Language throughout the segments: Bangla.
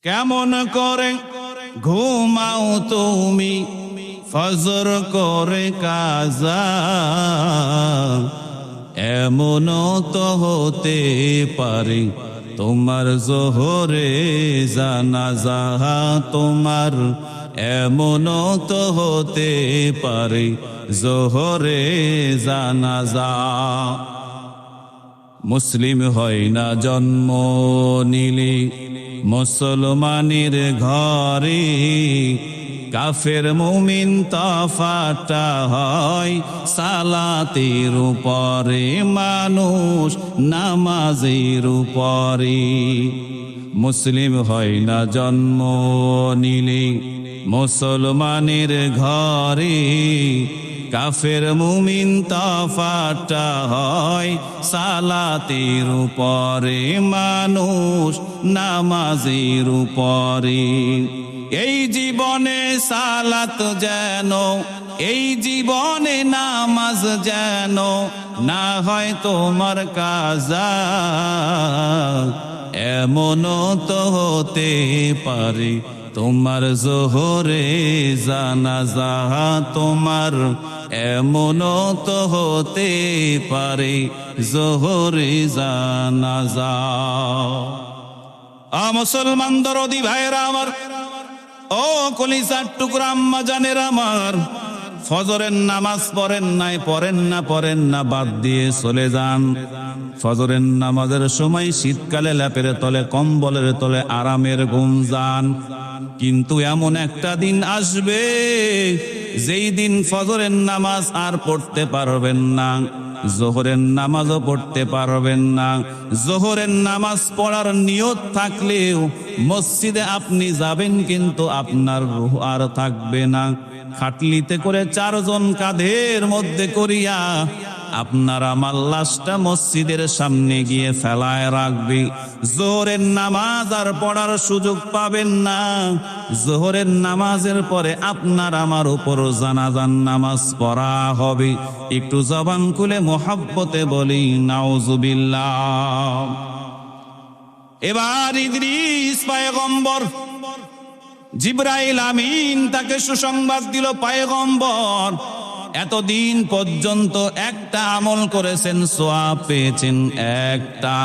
কেমন করে ঘুমাও তুমি ফজর করে কাজা, এমন তো হতে পারে তোমার জোহরে জানাজা, তোমার এমন তো হতে পারে জোহরে জানাজা। মুসলিম হয় না জন্ম নিলে মুসলমানের ঘরে, কাফের মুমিন তফাৎটা হয় সালাতের উপরে, মানুষ নামাজের উপরে। মুসলিম হয় না জন্ম নিলে মুসলমানের ঘরে, কাফের মুমিন তফাৎটা হয় সালাতের উপরে, মানুষ নামাজের উপরে। এই জীবনে সালাত যেন, এই জীবনে নামাজ যেন না হয় তোমার কাজা, এমন তো হতে পারে তোমার জোহরে জানাজা, তোমার এমন তো হতে পারে জোহরে জানাজা। মুসলমান দরদি ভাইরা আমার, ও কলিজার টুকরা আম্মা জানের আমার, ফজরের নামাজ পড়েন না বাদ দিয়ে চলে যান। ফজরের নামাজের সময় শীতকালে ল্যাপের তলে কম্বলের তলে আরামের ঘুম যান। কিন্তু এমন একটা দিন আসবে যেই দিন ফজরের নামাজ আর পড়তে পারবেন না, জোহরের নামাজও পড়তে পারবেন না। জোহরের নামাজ পড়ার নিয়ত থাকলেও মসজিদে আপনি যাবেন, কিন্তু আপনার রূহ আর থাকবে না। খাটলিতে করে চারজন কাঁধের মধ্যে করিয়া আপনার আমার লাশটা মসজিদের সামনে গিয়ে ফেলায় রাখবে। জোহরের নামাজ আর পড়ার সুযোগ পাবেন না। জোহরের নামাজের পরে আপনার আমার উপর জানাজার নামাজ পড়া হবে। একটু জবান খুলে মোহাব্বতে বলি নাউজুবিল্লাহ। এবার ইদ্রিস পয়গম্বর, জিবরাইল আমিন তাকে সুসংবাদ দিল, পয়গম্বর এতদিন পর্যন্ত একটা আমল করেছেন, সওয়াব পেয়েছেন একটা।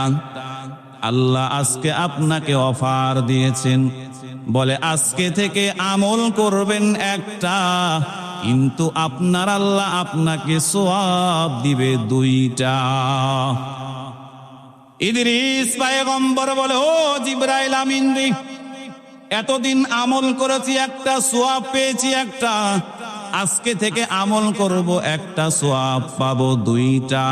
আল্লাহ আজকে আপনাকে অফার দিয়েছেন, বলে আজকে থেকে আমল করবেন একটা, কিন্তু আপনার আল্লাহ আপনাকে সওয়াব দিবে দুইটা। ইদ্রিস পয়গম্বর বলে, ও জিবরাইল আমিন রে, এতদিন আমল করেছি একটা, সওয়াব পেয়েছি একটা, আজকে থেকে আমল করব একটা, সওয়াব পাবো দুইটা।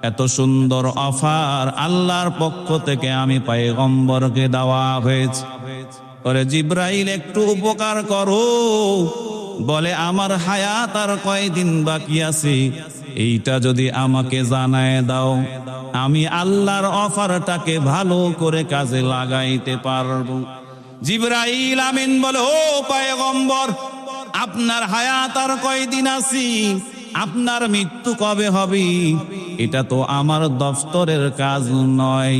এত সুন্দর অফার আল্লাহর পক্ষ থেকে আমি পয়গম্বরকে দেওয়া হয়েছে। ওরে জিবরাইল একটু উপকার করো, বলে আমার হায়াত আর কয়দিন বাকি আছে, এইটা যদি আমাকে জানায় দাও, আমি আল্লাহর অফারটাকে ভালো করে কাজে লাগাইতে পারবো। জিবরাইল আমিন বলে, ও পয়গম্বর, আপনার হায়াত আর কয়দিন আছি, আপনার মৃত্যু কবে হবে এটা তো আমার দফতরের কাজ নয়,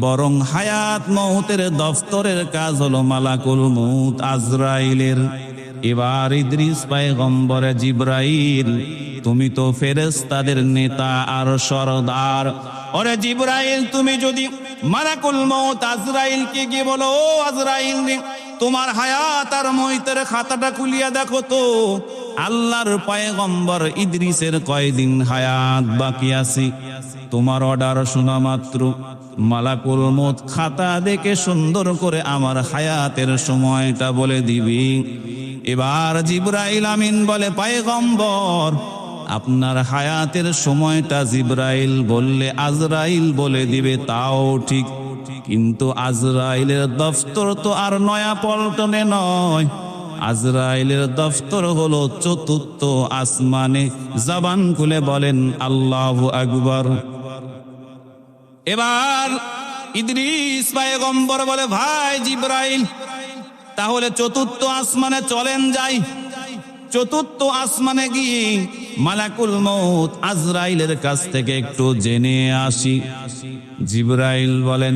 বরং হায়াত মউতের দফতরের কাজ হলো মালাকুল মউত আজরাইলের। এবার ইদ্রিস পয়গম্বরে, জিবরাইল তুমি তো ফেরেশতাদের নেতা আর সরদার, ওরে জিবরাইল তুমি যদি মালাকুল মউত আজরাইলকে গিয়ে বলো, ও আজরাইল তোমার হায়াত আর মউতের খাতাটা খুলিয়া দেখো তো আল্লাহর পয়গম্বর ইদ্রিসের কয়দিন হায়াত বাকি আছে। তোমার অর্ডার শোনা মাত্র মালাকুল মউত খাতা দেখে সুন্দর করে আমার হায়াতের সময়টা বলে দিবি। এবার জিবরাইল আমিন বলে, পয়গম্বর আপনার হায়াতের সময়টা জিবরাইল বললে আজরাইল বলে দিবে তাও ঠিক, কিন্তু আজরাইলের দফতর তো আর নয়া পল্টনে নয়, আজরাইলের দফতর হলো চতুর্থ আসমানে। জবান খুলে বলেন আল্লাহু আকবার। এবার ইদ্রিস পয়গম্বর বলে, ভাই জিবরাইল তাহলে চতুর্থ আসমানে চলেন যাই। চতুর্থ আসমানে গিয়ে মালাকুল মউত আজরাইলের কাছ থেকে একটু জেনে আসি, জিবরাইল বলেন,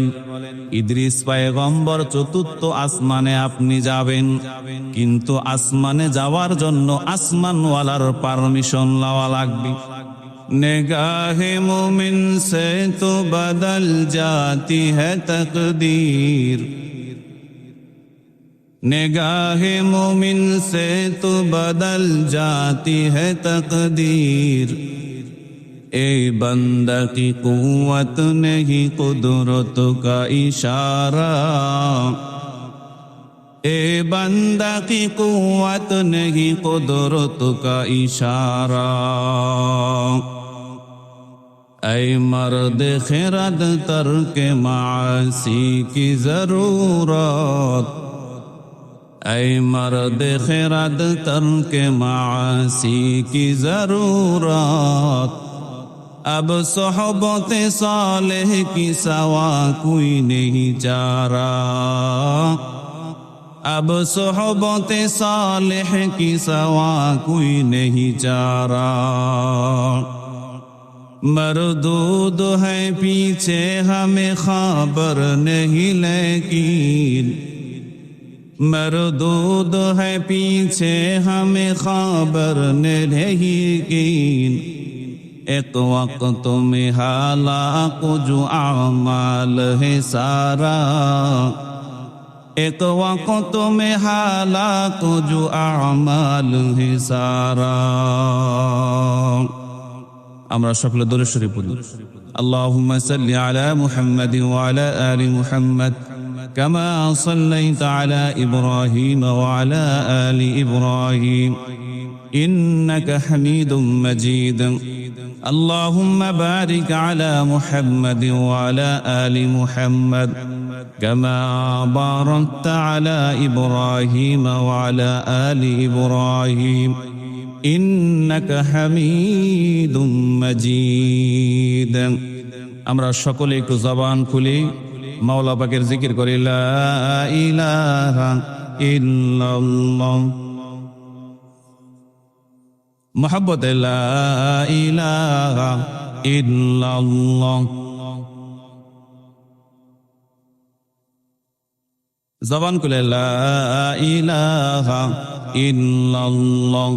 ইদ্রিস পয়গম্বর চতুর্থ আসমানে আপনি যাবেন, কিন্তু আসমানে যাওয়ার জন্য আসমানওয়ালার পারমিশন লওয়া লাগবে। निगाहे मोमिन से तो बदल जाती है तकदीर, निगाहे मोमिन से तो बदल जाती है तकदीर। ए बंदा की कुव्वत नहीं कुदरत का इशारा, ए बंदा की कुव्वत नहीं कुदरत का इशारा। ऐ मर्द खिरद तर्क मासी की जरूरत, ऐ मर्द खिरद तर्क मासी की जरूरत। अब सोहबत सालेह की सवा कोई नहीं जा रहा, अब सोहबत सालेह की सवा कोई नहीं जा रहा। मरदूद है पीछे हमें खबर नहीं लेकिन, मरदूद है पीछे हमें खबर नहीं लेकिन। एक वक्त में हालाक जो आमाल है सारा, एक वक्त में हालाक जो आमाल है सारा। আমরা সকলে দরুদ শরীফ পড়ি। আল্লাহুম্মা সাল্লি আলা মুহাম্মাদ ওয়া আলা আলি মুহাম্মাদ কামা সাল্লাইতা আলা ইব্রাহিম ওয়া আলা আলি ইব্রাহিম ইন্নাকা হামিদুম মাজিদ। আল্লাহুম্মা বারিক আলা মুহাম্মাদ ওয়া আলা আলি মুহাম্মাদ কামা বারাকতা আলা ইব্রাহিম ওয়া আলা আলি ইব্রাহিম ইন্নাকা হামিদুম মাজিদ। আমরা সকলে একটু জবান খুলি মাওলা পাকের জিকির করি, লা ইলাহা ইল্লাল্লাহ, মুহাব্বতে লা ইলাহা ইল্লাল্লাহ। জবান খুলে লা ইলাহা ইল্লাল্লাহ,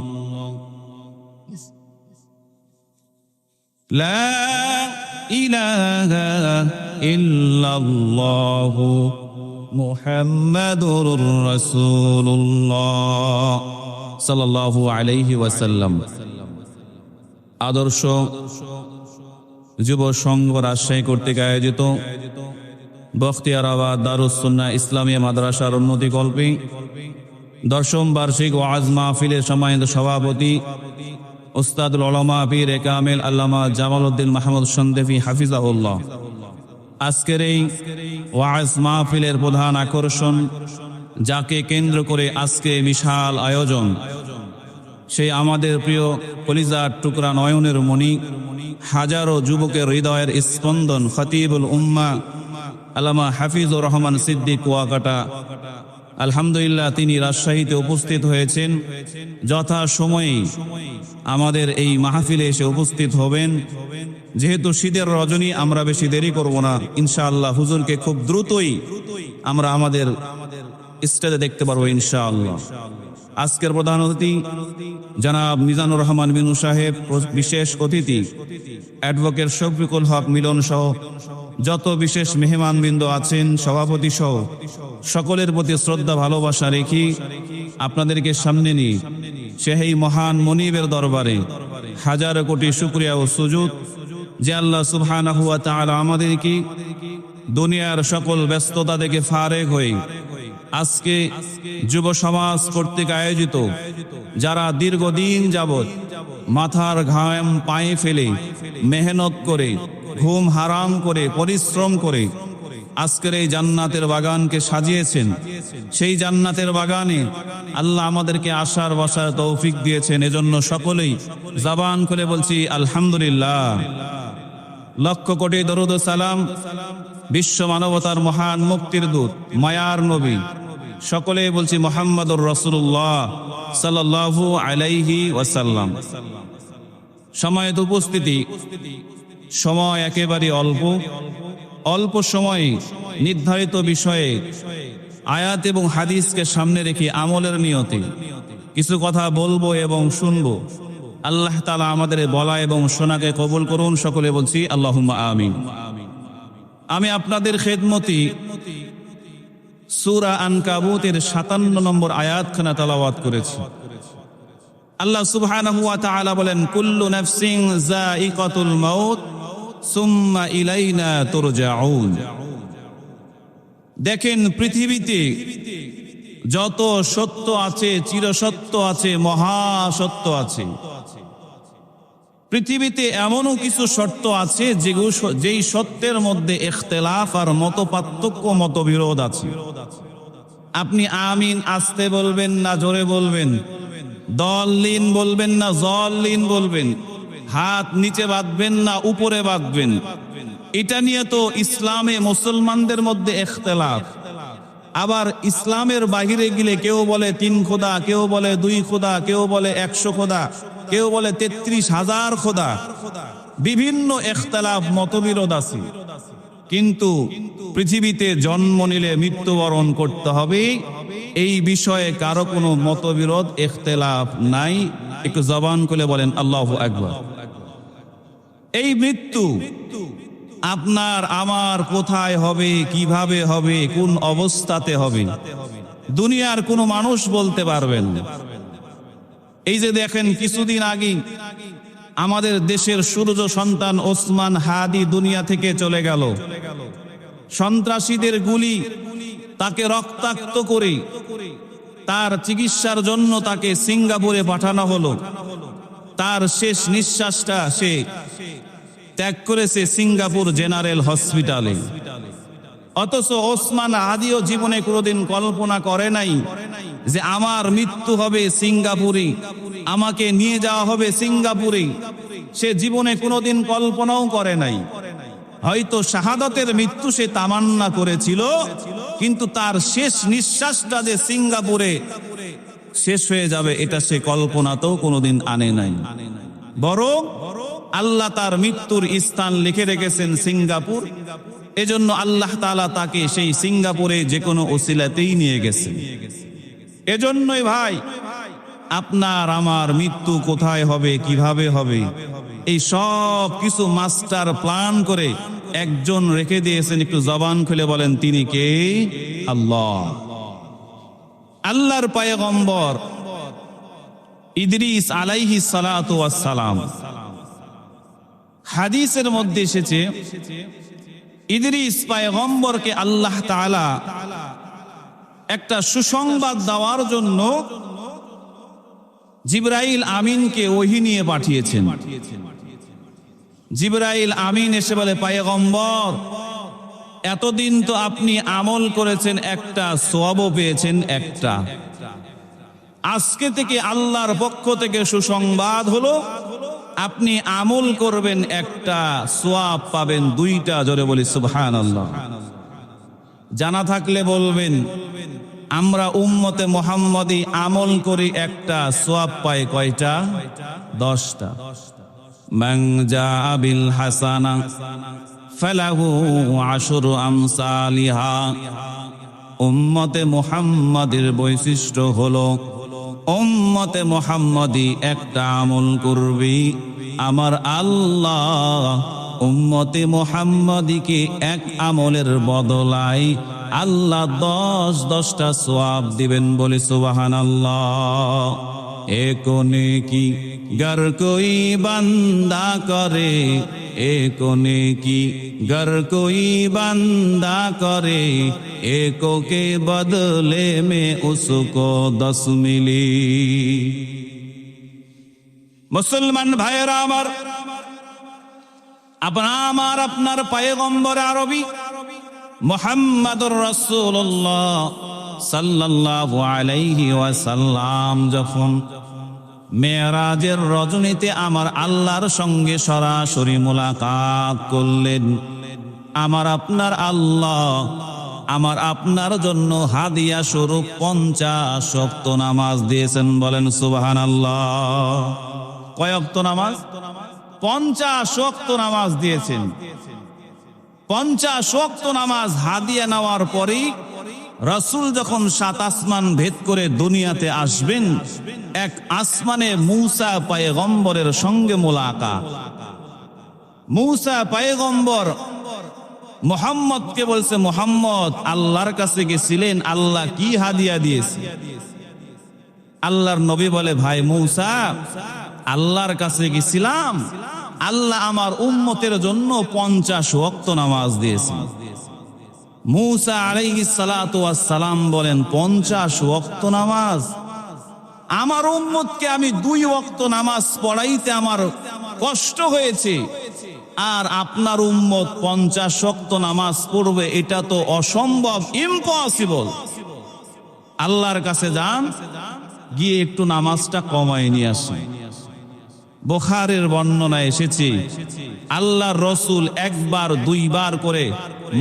لا إله إلا الله محمد رسول الله صلى الله عليه وسلم। আদর্শ যুব সংঘ রাজশাহী কর্তৃক আয়োজিত বখতিয়ারাবাদ দারুস সুন্নাহ ইসলামিয়া মাদ্রাসার উন্নতি কল্পে দশম বার্ষিক ওয়াজ মাহফিলের সম্মানিত সভাপতি উস্তাদুল উলামা পীর কামিল আল্লামা জামাল উদ্দিন মাহমুদ সন্দেফি হাফিজাহুল্লাহ। আজকের এই ওয়াজ মাহফিলের প্রধান আকর্ষণ, যাকে কেন্দ্র করে আজকে বিশাল আয়োজন, সেই আমাদের প্রিয় কলিজার টুকরা নয়নের মণি, হাজারো যুবকের হৃদয়ের স্পন্দন, খতিবুল উম্মাহ আল্লামা হাফিজুর রহমান সিদ্দিক কুয়াকাটা। আলহামদুলিল্লাহ, তিনি রাজশাহীতে উপস্থিত হয়েছেন। যথা সময়ে আমাদের এই মাহফিলে এসে উপস্থিত হবেন। যেহেতু শীতের রজনী, আমরা বেশি দেরি করব না, ইনশাআল্লাহ হুজুরকে খুব দ্রুতই আমরা আমাদের স্টেজে দেখতে পারবো ইনশাআল্লাহ। আজকের প্রধান অতিথি জনাব মিজানুর রহমান বিনু সাহেব, বিশেষ অতিথি অ্যাডভোকেট শফিকুল হক মিলন সহ যত বিশেষ মেহমানবৃন্দ আছেন, সভাপতি সহ সকলের প্রতি শ্রদ্ধা ভালোবাসা রেখে আপনাদেরকে সামনে নিয়ে সেই মহান মনিবের দরবারে হাজার কোটি শুকরিয়া ও সুজুদ যে আল্লাহ সুবহানাহু ওয়া তাআলা আমাদেরকে দুনিয়ার সকল ব্যস্ততা থেকে ফারেক হয়ে আজকে যুব সমাজ কর্তৃক আয়োজিত, যারা দীর্ঘদিন যাবৎ মাথার ঘাম পায়ে ফেলে মেহনত করে, ঘুম হারাম করে, পরিশ্রম করে আজকের এই জান্নাতের বাগানকে সাজিয়েছেন, সেই জান্নাতের বাগানে আল্লাহ আমাদেরকে আসার বসার তৌফিক দিয়েছেন। এজন্য সকলেই জবান খুলে বলছি আলহামদুলিল্লাহ। লক্ষ কোটি দরুদ ও সালাম বিশ্ব মানবতার মহান মুক্তির দূত মায়ার নবী, সকলে বলছি মুহাম্মদুর রাসূলুল্লাহ সাল্লাল্লাহু আলাইহি ওয়াসাল্লাম। সময়ের উপস্থিতি, সময় একেবারে অল্প, অল্প সময়ে নির্ধারিত বিষয়ে আয়াত এবং হাদিসকে সামনে রেখে আমলের নিয়তে কিছু কথা বলবো এবং শুনবো। আল্লাহ তাআলা আমাদের বলা এবং শোনাকে কবুল করুন। সকলে বলছি আল্লাহুম্মা আমিন। আমি আপনাদের খেদমতি সূরা আনকাবুতের 57 নম্বর আয়াতখানা তেলাওয়াত করেছি। আল্লাহ সুবহানাহু ওয়া তাআলা বলেন, কুল্লু নাফসিন যায়িকাতুল মাউত সুম্মা ইলাইনা তুরজাউন। দেখেন, পৃথিবীতে যত সত্য আছে, চিরসত্য আছে, মহাসত্য আছে। পৃথিবীতে এমনও কিছু সত্য আছে যেই সত্যের মধ্যে ইখতিলাফ আর মতপার্থক্য, মতবিরোধ আছে। আপনি আমিন আস্তে বলবেন না জোরে বলবেন, দলিন বলবেন না জলিন বলবেন, হাত নিচে বাঁধবেন না উপরে বাঁধবেন, এটা নিয়ে তো ইসলামে মুসলমানদের মধ্যে ইখতিলাফ। আবার ইসলামের বাহিরে গেলে কেউ বলে 3 খোদা, কেউ বলে 2 খোদা, কেউ বলে 100 খোদা, কেউ বলে 33,000 খোদা। বিভিন্ন ইখতিলাফ মতবিরোধ আছে। কিন্তু পৃথিবীতে জন্ম নিলে মৃত্যুবরণ করতে হবে, এই বিষয়ে কারো কোনো মতবিরোধ ইখতিলাফ নাই। একটু জবান খুলে বলেন আল্লাহু আকবার। এই মৃত্যু আপনার আমার কোথায় হবে, কিভাবে হবে, কোন অবস্থাতে হবে, দুনিয়ার কোনো মানুষ বলতে পারবেন না। এই যে দেখেন, কিছুদিন আগে আমাদের দেশের সূর্য সন্তান ওসমান হাদি দুনিয়া থেকে চলে গেল। সন্ত্রাসীদের গুলি তাকে রক্তাক্ত করে তার চিকিৎসার জন্য তাকে সিঙ্গাপুরে পাঠানো হলো। তার শেষ নিঃশ্বাসটা সে ত্যাগ করেছে সিঙ্গাপুর জেনারেল হসপিটালে। অথচ ওসমান হাদিও জীবনে কোনোদিন কল্পনা করে নাই যে আমার মৃত্যু হবে সিঙ্গাপুরে, আমাকে নিয়ে যাওয়া হবে সিঙ্গাপুরে। সে জীবনে কোনোদিন কল্পনাও করে নাই। হয়তো শাহাদাতের মৃত্যু সে তামান্না করেছিল, কিন্তু তার শেষ নিঃশ্বাসটা যে সিঙ্গাপুরে শেষ হয়ে যাবে এটা সে কল্পনাতেও কোনোদিন আনে নাই। বরং আল্লাহ তার মৃত্যুর স্থান লিখে রেখেছেন সিঙ্গাপুর। এজন্য আল্লাহ তাআলা তাকে সেই সিঙ্গাপুরে যে কোনো ওসিলাতেই নিয়ে গেছেন। এজন্যই ভাই, আপনার আমার মৃত্যু কোথায় হবে, কিভাবে হবে, এই সব কিছু মাস্টার প্ল্যান করে একজন রেখে দিয়েছেন। একটু জবান খুলে বলেন তিনি কে? আল্লাহ। আল্লাহর পয়গম্বর ইদ্রিস আলাইহিস সালাতু ওয়াস সালাম, হাদিসের মধ্যে এসেছে ইদ্রিস পয়গম্বরকে আল্লাহ তাআলা একটা সুসংবাদ দেওয়ার জন্য জিবরাইল আমিনকে ওহী নিয়ে পাঠিয়েছেন। জিবরাইল আমিন এসে বলে, পয়গম্বর, এতদিন তো আপনি আমল করেছেন একটা, সওয়াবও পেয়েছেন একটা। আজকে থেকে আল্লাহর পক্ষ থেকে সুসংবাদ হলো, আপনি আমল করবেন একটা, সওয়াব পাবেন 2টা। জোরে বলি সুবহানাল্লাহ। জানা থাকলে বলবেন, আমরা উম্মতে মুহাম্মদী আমল করি একটা, সওয়াব পাই কয়টা? 10টা। মান জাআ বিল হাসানা ফালাহু আশরু আমসালিহা। উম্মতে মুহাম্মাদীর বৈশিষ্ট্য হলো, উম্মতে মুহাম্মাদী একটা আমল করবি, আমার আল্লাহ উম্মতে মুহাম্মাদীকে এক আমলের বদলায় আল্লাহ 10টা সওয়াব দিবেন। বলে সুবহানাল্লাহ। एको नेकी गर कोई बंदा करे, एको नेकी गर कोई बंदा करे, एको के बदले में उसको 10 मिली। मुसलमान भाइरा आमार, আপনার আপনার পয়গম্বর আরবি মুহাম্মদুর রাসূলুল্লাহ সাল্লাল্লাহু আলাইহি ওয়াসাল্লাম যখন মেরাজের রজনীতে আমার আল্লাহর সঙ্গে সরাসরি মুলাকাত করলেন, আমার আপনার আল্লাহ আমার আপনার জন্য হাদিয়া স্বরূপ 50 ওয়াক্ত নামাজ দিয়েছেন। বলেন সুবহানাল্লাহ। কয় ওয়াক্ত নামাজ? 50 ওয়াক্ত নামাজ দিয়েছেন। 50 ওয়াক্ত নামাজ হাদিয়া নেওয়ার পরেই রাসূল যখন 7 আসমান ভেদ করে দুনিয়াতে আসবেন, এক আসমানে মূসা পয়গম্বরের সঙ্গে মোলাকাত। মূসা পয়গম্বর মুহাম্মদকে বলছে, মুহাম্মদ আল্লাহর কাছে গেছিলেন, আল্লাহ কি হাদিয়া দিয়েছে? আল্লাহর নবী বলে, ভাই মূসা, আল্লাহর কাছে গেছিলাম, আল্লাহ আমার উম্মতের জন্য 50 ওয়াক্ত নামাজ দিয়েছে। মূসা আলাইহিস সালাতু ওয়াস সালাম বলেন, 50 ওয়াক্ত নামাজ? আমার উম্মতকে আমি 2 ওয়াক্ত নামাজ পড়াইতে আমার কষ্ট হয়েছে, আর আপনার উম্মত 50 ওয়াক্ত নামাজ পড়বে, এটা তো অসম্ভব, ইম্পসিবল। আল্লাহর কাছে যান, গিয়ে একটু নামাজটা কমায় নিয়ে আসেন। বুখারীর বর্ণনায় এসেছে, আল্লাহর রাসূল 1 বার 2 বার করে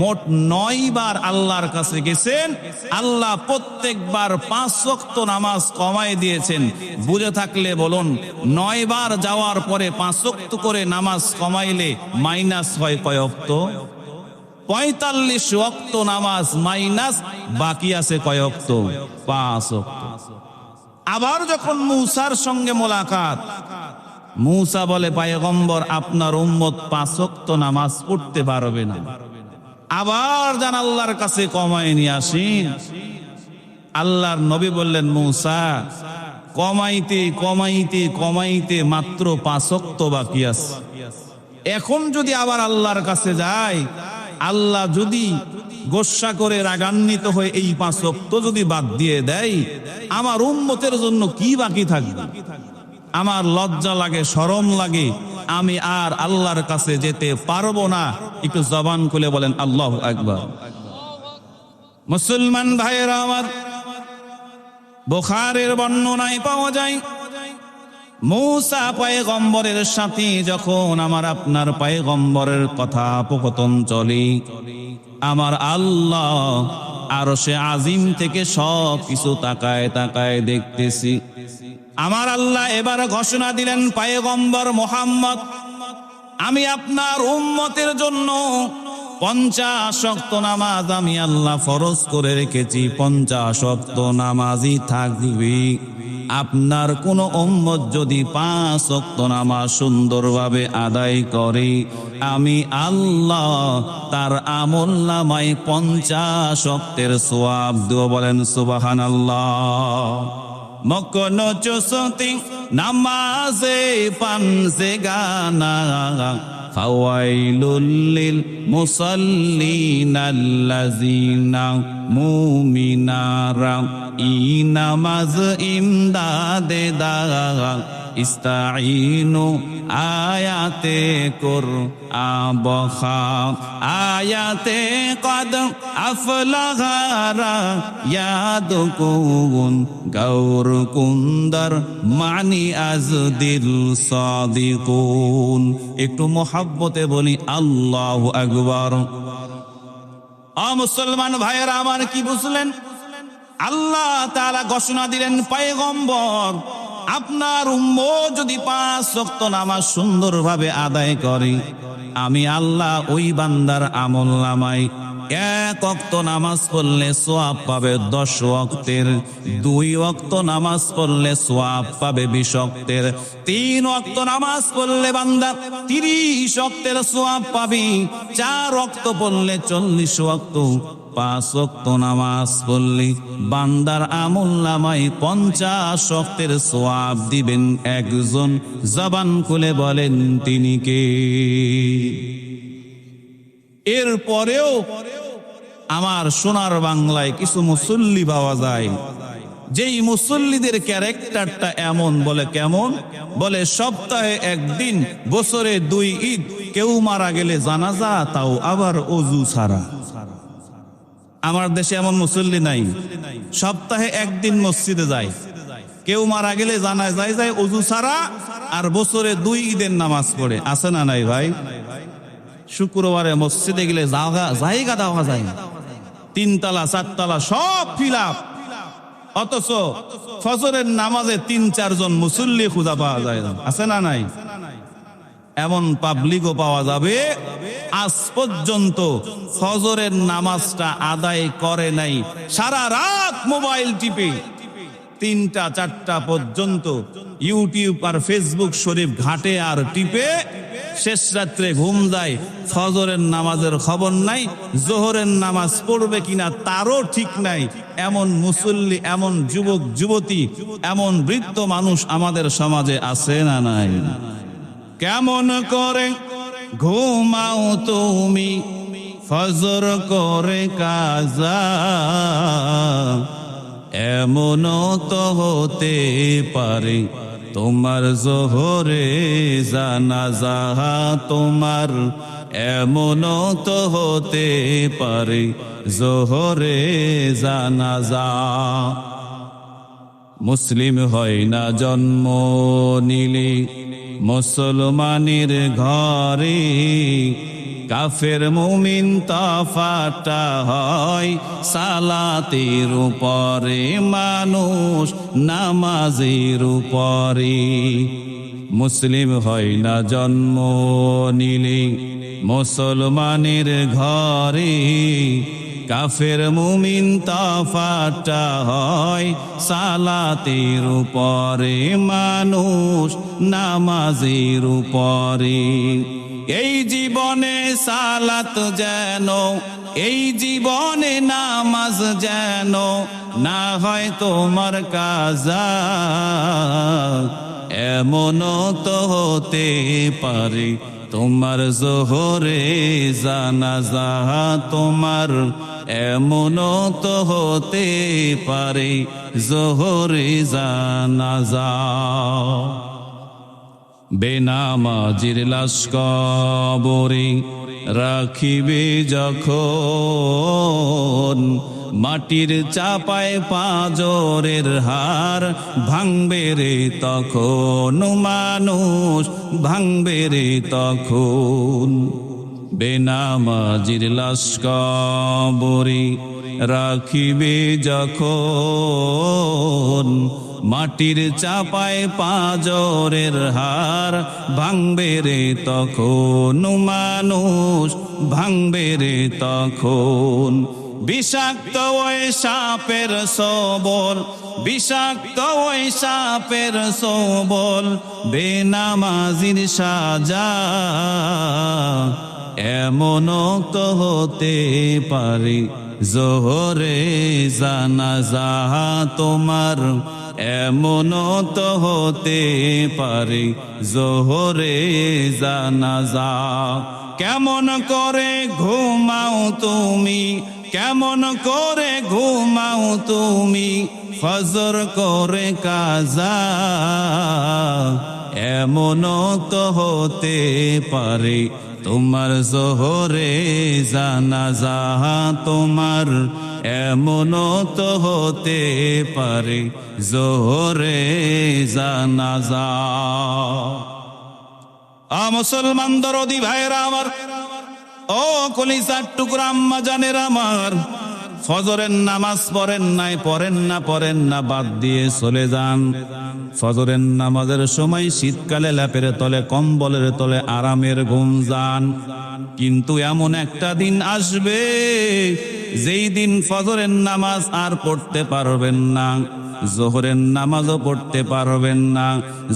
মোট 9 বার আল্লাহর কাছে গেছেন। আল্লাহ প্রত্যেকবার 5 ওয়াক্ত নামাজ কমায় দিয়েছেন। বুঝে থাকলে বলুন, 9 বার যাওয়ার পরে 5 ওয়াক্ত করে নামাজ কমাইলে মাইনাস হয় কয় ওয়াক্ত? 45 ওয়াক্ত নামাজ মাইনাস, বাকি আছে কয় ওয়াক্ত? 5 ওয়াক্ত। আবার যখন মূসার সঙ্গে মোলাকাত, মূসা বলে, পয়গম্বর আপনার উম্মত 5 ওয়াক্ত নামাজ পড়তে পারবে না। আবার যান আল্লাহর কাছে কমায় নিয়ে আসেন। আল্লাহর নবী বললেন, মূসা কমাইতে কমাইতে কমাইতে মাত্র 5 ওয়াক্ত বাকি আছে। এখন যদি আবার আল্লাহর কাছে যায়, আল্লাহ যদি গোসা করে রাগান্বিত হয়ে এই 5 ওয়াক্ত যদি বাদ দিয়ে দেয়, আমার উম্মতের জন্য কি বাকি থাকবে? আমার লজ্জা লাগে, শরম লাগে, আমি আর আল্লাহর কাছে যেতে পারবো না। একটু জবান খুলে বলেন আল্লাহু আকবার। মুসলমান ভাইয়েরা আমার, বুখারীর বর্ণনায় পাওয়া যায়, মূসা পয়গম্বরের সাথে যখন আমার আপনার পয়গম্বরের কথোপকথন চলে, আমার আল্লাহ আরশে আজিম থেকে সব কিছু তাকায় তাকায় দেখতেছি। আমার আল্লাহ এবার ঘোষণা দিলেন, পয়গম্বর মুহাম্মদ, আমি আপনার উম্মতের জন্য 50 ওয়াক্ত নামাজ আমি আল্লাহ ফরজ করে রেখেছি। 50 ওয়াক্ত নামাজই থাকবে। আপনার কোন উম্মত যদি 5 ওয়াক্ত নামাজ সুন্দরভাবে আদায় করে, আমি আল্লাহ তার আমলনামায় 50 ওয়াক্তের সওয়াব দেব। বলেন সুবহানাল্লাহ। মকনো চুসতি নামাজে পানসে গানা, ফাওয়াইলুল লিল মুসাল্লিনাল্লাযিনা মুমিনারা ই নামাজ ইমদাদে দা ইস্তাঈনু আয়াতে কুর আবখা আয়াতে কদ আফলাহারা ইয়াদকুন গৌর কুন্দর মানি আজ দিল সাদিকুন। একটু মোহাব্বতে বলি আল্লাহু আকবার। মুসলমান ভাইয়েরা আমার, কি বুঝলেন? আল্লাহ তাআলা ঘোষণা দিলেন, পয়গম্বর আপনার উম্মত যদি 5 ওয়াক্ত নামাজ সুন্দরভাবে আদায় করে, আমি আল্লাহ ওই বান্দার আমলনামায় 1 ওয়াক্ত নামাজ পড়লে সওয়াব পাবে 10 ওয়াক্তের, 2 ওয়াক্ত নামাজ পড়লে সওয়াব পাবে 20 ওয়াক্তের, 3 ওয়াক্ত নামাজ পড়লে বান্দা 30 ওয়াক্তের সওয়াব পাবে, 4 ওয়াক্ত পড়লে 40 ওয়াক্ত, 5 ওয়াক্ত নামাজ পড়লে বান্দার আমলনামায় 50 ওয়াক্তের সওয়াব দিবেন একজন। জবান খুলে বলেন তিনি কে? এরপরেও আমার সোনার বাংলায় কিছু মুসল্লি পাওয়া যায়, যেই মুসল্লিদের ক্যারেক্টারটা এমন। বলে কেমন? বলে সপ্তাহে 1 দিন, বছরে 2 ঈদ, কেউ মারা গেলে জানাজা, তাও আবার অজু ছাড়া। আমার দেশে এমন মুসল্লি নাই। সপ্তাহে 1 দিন মসজিদে যায়, কেউ মারা গেলে জানাজায় যায় অজু ছাড়া, আর বছরে 2 ঈদের নামাজ পড়ে। আছে না নাই ভাই? শুক্রবারে মসজিদে গেলে জায়গা দেওয়া যায় না, 3 তলা 4 তলা সব ফিল আপ, অথচ ফজরের নামাজে 3-4 জন মুসল্লি খুঁজে পাওয়া যায় না। আছে না নাই? এমন পাবলিকও পাওয়া যাবে আজ পর্যন্ত ফজরের নামাজটা আদায় করে নাই, সারা রাত মোবাইল টিপে 3টা 4টা পর্যন্ত ইউটিউব আর ফেসবুক শরীফ ঘাটে আর টিপে শেষ রাত্রে ঘুম যায়, ফজরের নামাজের খবর নাই, জোহরের নামাজ পড়বে কিনা তারও ঠিক নাই। এমন মুসল্লি, এমন যুবক যুবতী, এমন বৃদ্ধ মানুষ আমাদের সমাজে আছে না নাই? কেমন করে ঘুমাও তুমি ফজর করে কাজা, এমনও তো হতে পারে তোমার জোহরে জানাজা, তোমার এমনও তো হতে পারে জোহরে জানাজা। মুসলিম হয় না জন্ম নিলে মুসলমানের ঘরে, কাফের মুমিন তফাৎটা হয় সালাতের উপরে, মানুষ নামাজের উপরে। মুসলিম হয় না জন্ম নিলে মুসলমানের ঘরে, কাফের মুমিন তফাৎটা হয় সালাতের উপরে, মানুষ নামাজের উপরে। এই জীবনে সালাত যেন, এই জীবনে নামাজ যেন না হয় তোমার কাজা, এমনও তো হতে পারে তোমার জোহরে জানাজা, তোমার এমনও তো হতে পারে জোহরে জানাজা। বেনামাজির লাশ কবরে রাখিবে যখন, মাটির চাপায় পাঁজরের হার ভাঙবে রে তখন, মানুষ ভাঙবে রে তখন। বেনামাজির লাশ কবরে রাখিবে যখন, মাটির চাপায় পাঁজরের হার ভাঙবে রে তখন, মানুষ ভাঙবে রে তখন। বিষাক্ত ওই সাপের সবল, বিষাক্ত ওই সাপের সবল বেনামাজির সাজা, এমনও তো হতে পারে জোহরে জানাজা, তোমার এমনও তো হতে পারে জোহরে জানাজা। কেমন করে ঘুমাও তুমি, কেমন করে ঘুমাও তুমি ফজর করে কাজা, এমনও তো হতে পারে তোমার জোহরে জানাজা, তোমার এমনও তো হতে পারে জোহরে জানাজা। মুসলমান দরদি ভাইরা আমার, ও কলিজার টুকরা আম্মা জানেরা আমার, ফজরের নামাজ পড়েন নাই, পড়েন না, বাদ দিয়ে চলে যান। ফজরের নামাজের সময় শীতকালে ল্যাপের তলে, কম্বলের তলে আরামের ঘুম যান। কিন্তু এমন একটা দিন আসবে যেই দিন ফজরের নামাজ আর পড়তে পারবেন না, জোহরের নামাজও পড়তে পারবেন না।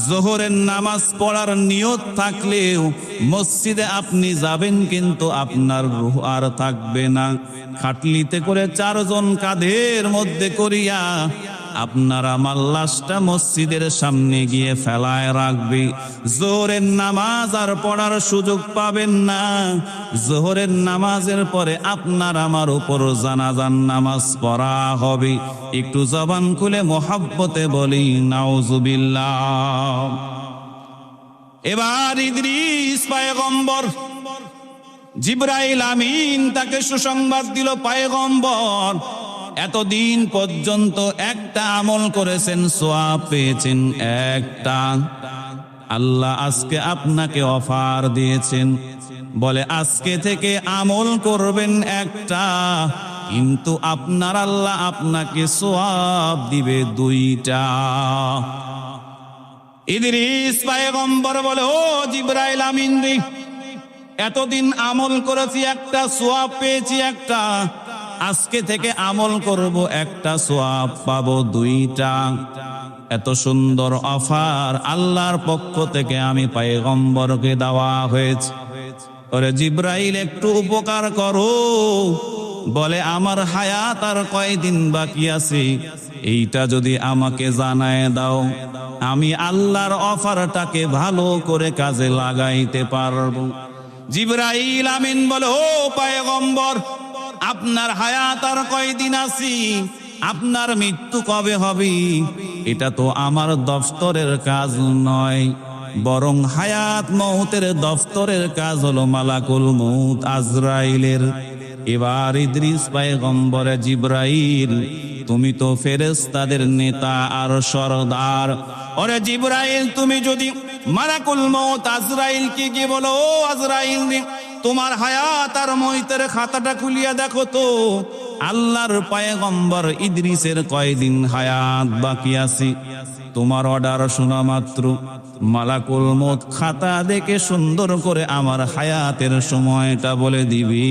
জোহরের নামাজ পড়ার নিয়ত থাকলেও মসজিদে আপনি যাবেন, কিন্তু আপনার রূহ আর থাকবে না। খাটলিতে করে 4 জন কাঁধের মধ্যে করিয়া আপনার আমার লাশটা মসজিদের সামনে গিয়ে ফেলায় রাখবে। জোহরের নামাজ আর পড়ার সুযোগ পাবেন না। জোহরের নামাজের পরে আপনার আমার উপর জানাজার নামাজ পড়া হবে। একটু জবান খুলে মোহাব্বতে বলি নাউজুবিল্লাহ। এবার ইদ্রিস পয়গম্বর, জিবরাইল আমিন তাকে সুসংবাদ দিল, পয়গম্বর এতদিন পর্যন্ত একটা আমল করেছেন, সওয়াব পেয়েছেন একটা। আল্লাহ আজকে আপনাকে অফার দিয়েছেন, বলে আজকে থেকে আমল করবেন একটা, কিন্তু আপনার আল্লাহ আপনাকে সওয়াব দিবে 2টা। ইদ্রিস পয়গম্বর বলে, ও জিবরাইল আমিন রে, এতদিন আমল করেছি একটা সওয়াব পেয়েছি একটা, আজকে থেকে আমল করব একটা সওয়াব পাবো দুইটা। এত সুন্দর অফার আল্লাহর পক্ষ থেকে আমি পয়গম্বরকে দেওয়া হয়েছে। ওরে জিবরাইল একটু উপকার করো। বলে, আমার হায়াত আর কয়দিন বাকি আছে, এইটা যদি আমাকে জানায় দাও, আমি আল্লাহর অফারটাকে ভালো করে কাজে লাগাইতে পারবো। জিবরাইল আমিন বলে, ও পয়গম্বর, আপনার হায়াত আর কয়দিন আছে, আপনার মৃত্যু কবে হবে, এটা তো আমার দফতরের কাজ নয়, বরং হায়াত মৌতের দফতরের কাজ হলো মালাকুল মউত আজরাইলের। এবার ইদ্রিস পয়গম্বরে, জিবরাইল তুমি তো ফেরেশতাদের নেতা আর সরদার, ওরে জিবরাইল তুমি যদি মালাকুল মউত আজরাইলকে গিয়ে বলো, ও আজরাইল রে, তোমার হায়াত আর মৌতের খাতাটা খুলিয়া দেখো তো আল্লাহর পয়গম্বর ইদ্রিসের কয়দিন হায়াত বাকি আছে। তোমার অর্ডার শোনা মাত্র মালাকুল মউত খাতা দেখে সুন্দর করে আমার হায়াতের সময়টা বলে দিবি।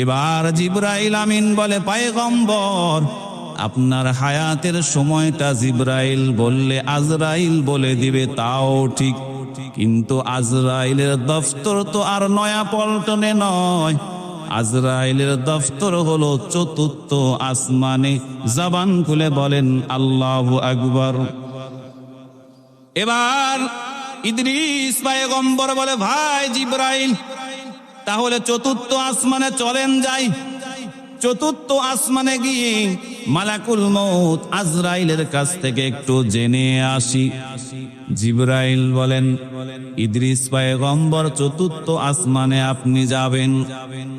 এবার জিবরাইল আমিন বলে, পয়গম্বর আপনার হায়াতের সময়টা জিবরাইল বললে আজরাইল বলে দিবে তাও ঠিক, কিন্তু আজরাইলের দফতর তো আর নয়া পল্টনে নয়, আজরাইলের দফতর হলো চতুর্থ আসমানে। জবান খুলে বলেন আল্লাহু আকবার। এবার ইদ্রিস পয়গম্বর বলে, ভাই জিবরাইল, তাহলে চতুর্থ আসমানে চলেন যাই। চতুর্থ আসমানে গিয়ে মালাকুল মউত আজরাইলের কাছ থেকে একটু জেনে আসি। জিবরাইল বলেন, ইদ্রিস পয়গম্বর চতুর্থ আসমানে আপনি যাবেন,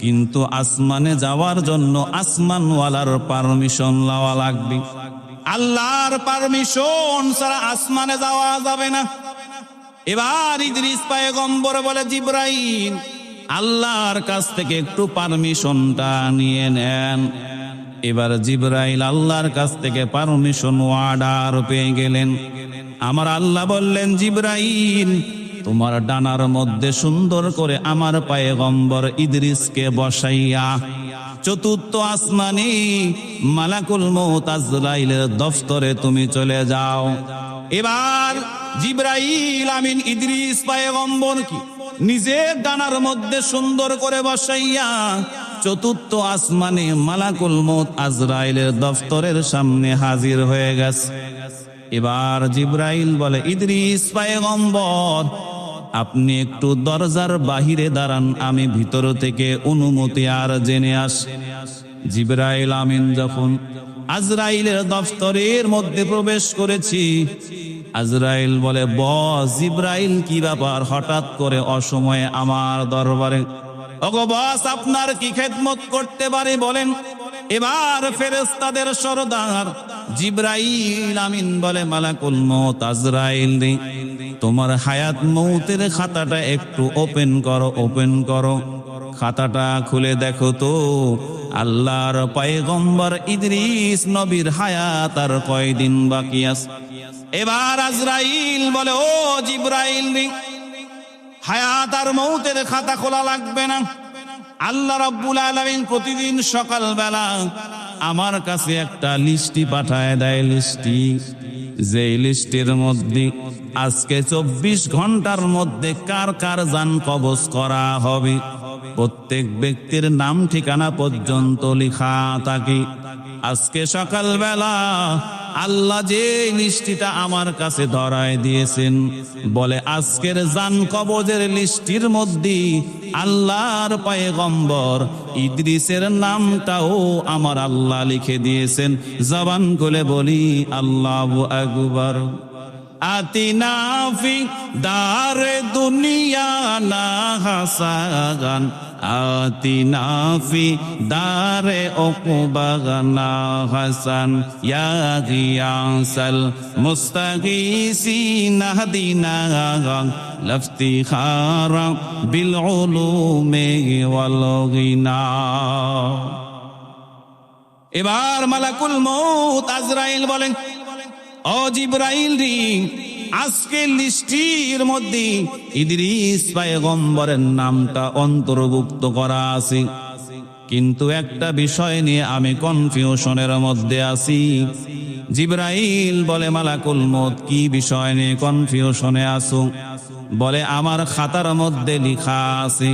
কিন্তু আসমানে যাওয়ার জন্য আসমানওয়ালার পারমিশন লওয়া লাগবে। আল্লাহর পারমিশন ছাড়া আসমানে যাওয়া যাবে না। এবার ইদ্রিস পয়গম্বর বলে, জিবরাইল আল্লাহর কাছ থেকে একটু পারমিশনটা নিয়ে নেন। এবার জিবরাইল আল্লাহর কাছ থেকে পারমিশন অর্ডার পেয়ে গেলেন। আমার আল্লাহ বললেন, জিবরাইল তোমার ডানার মধ্যে সুন্দর করে আমার পয়গম্বর ইদ্রিসকে বসাইয়া চতুর্থ আসমানে মালাকুল মউত আজরাইলের দফতরে তুমি চলে যাও। এবার জিবরাইল আমিন ইদ্রিস পয়গম্বর কি নিজের ডানার মধ্যে সুন্দর করে বসাইয়া চতুর্থ আসমানে মালাকুল মউত আজরাইলের দফতরের সামনে হাজির হয়ে গেছে। এবার জিবরাইল বলে, ইদ্রিস পয়গম্বর আপনি একটু দরজার বাহিরে দাঁড়ান, আমি ভিতর থেকে অনুমতি আর জেনে আসি। জিবরাইল আমিন যখন আজরাইলের দফতরের মধ্যে প্রবেশ করেছি, আজরাইল বলে, বস জিবরাইল কি ব্যাপার, হঠাৎ করে অসময়ে আমার দরবারে? ওগো বস, আপনার কি খেদমত করতে পারি বলেন। এবার ফেরেশতাদের সরদার জিবরাইল আমিন বলে, মালাকুল মউত আজরাইল রে, তোমার হায়াত মউতের খাতাটা একটু ওপেন করো, ওপেন করো। খাতাটা খুলে দেখো তো আল্লাহর পয়গম্বর ইদ্রিস নবীর হায়াত আর কয়দিন বাকি আছে। এবার আজরাইল বলে, ও জিবরাইল রে, হায়াত আর মউতের খাতা খোলা লাগবে না। আল্লাহ রাব্বুল আলামিন প্রতিদিন সকালবেলা আমার কাছে একটা লিস্টি পাঠায় দেয়, লিস্টি, যে লিস্টের মধ্যে আজকে 24 ঘন্টার মধ্যে কার কার জান কবজ করা হবে, প্রত্যেক ব্যক্তির নাম ঠিকানা পর্যন্ত লেখা থাকে। আজকে সকালবেলা আল্লাহ যে লিস্টিটা আমার কাছে ধরায় দিয়েছেন, বলে আজকের জান কবজের লিস্টির মধ্যে আল্লাহর পয়গম্বর ইদ্রিসের নামটাও আমার আল্লাহ লিখে দিয়েছেন। জবান খুলে বলি আল্লাহু আকবার। আতিনা ফি দারে দুনিয়া না হাসান, আতিনা ফি দারে উকবা না হাসান, ইয়া গিয়াসাল মুস্তাগীসিন হাদিনা লাফতিখারা বিল উলুমি ওয়াল গিনা। এবার মালাকুল মউত আজরাইল বলেন, ও জিবরাইল রে, আজকে লিস্টির মধ্যে ইদ্রিস পয়গম্বরের নামটা অন্তর্ভুক্ত করা আছে, কিন্তু একটা বিষয় নিয়ে আমি কনফিউশনের মধ্যে আছি। জিবরাইল বলে, মালাকুল মউত, কি বিষয় নিয়ে কনফিউশনে আছো? বলে, আমার খাতার মধ্যে লেখা আছে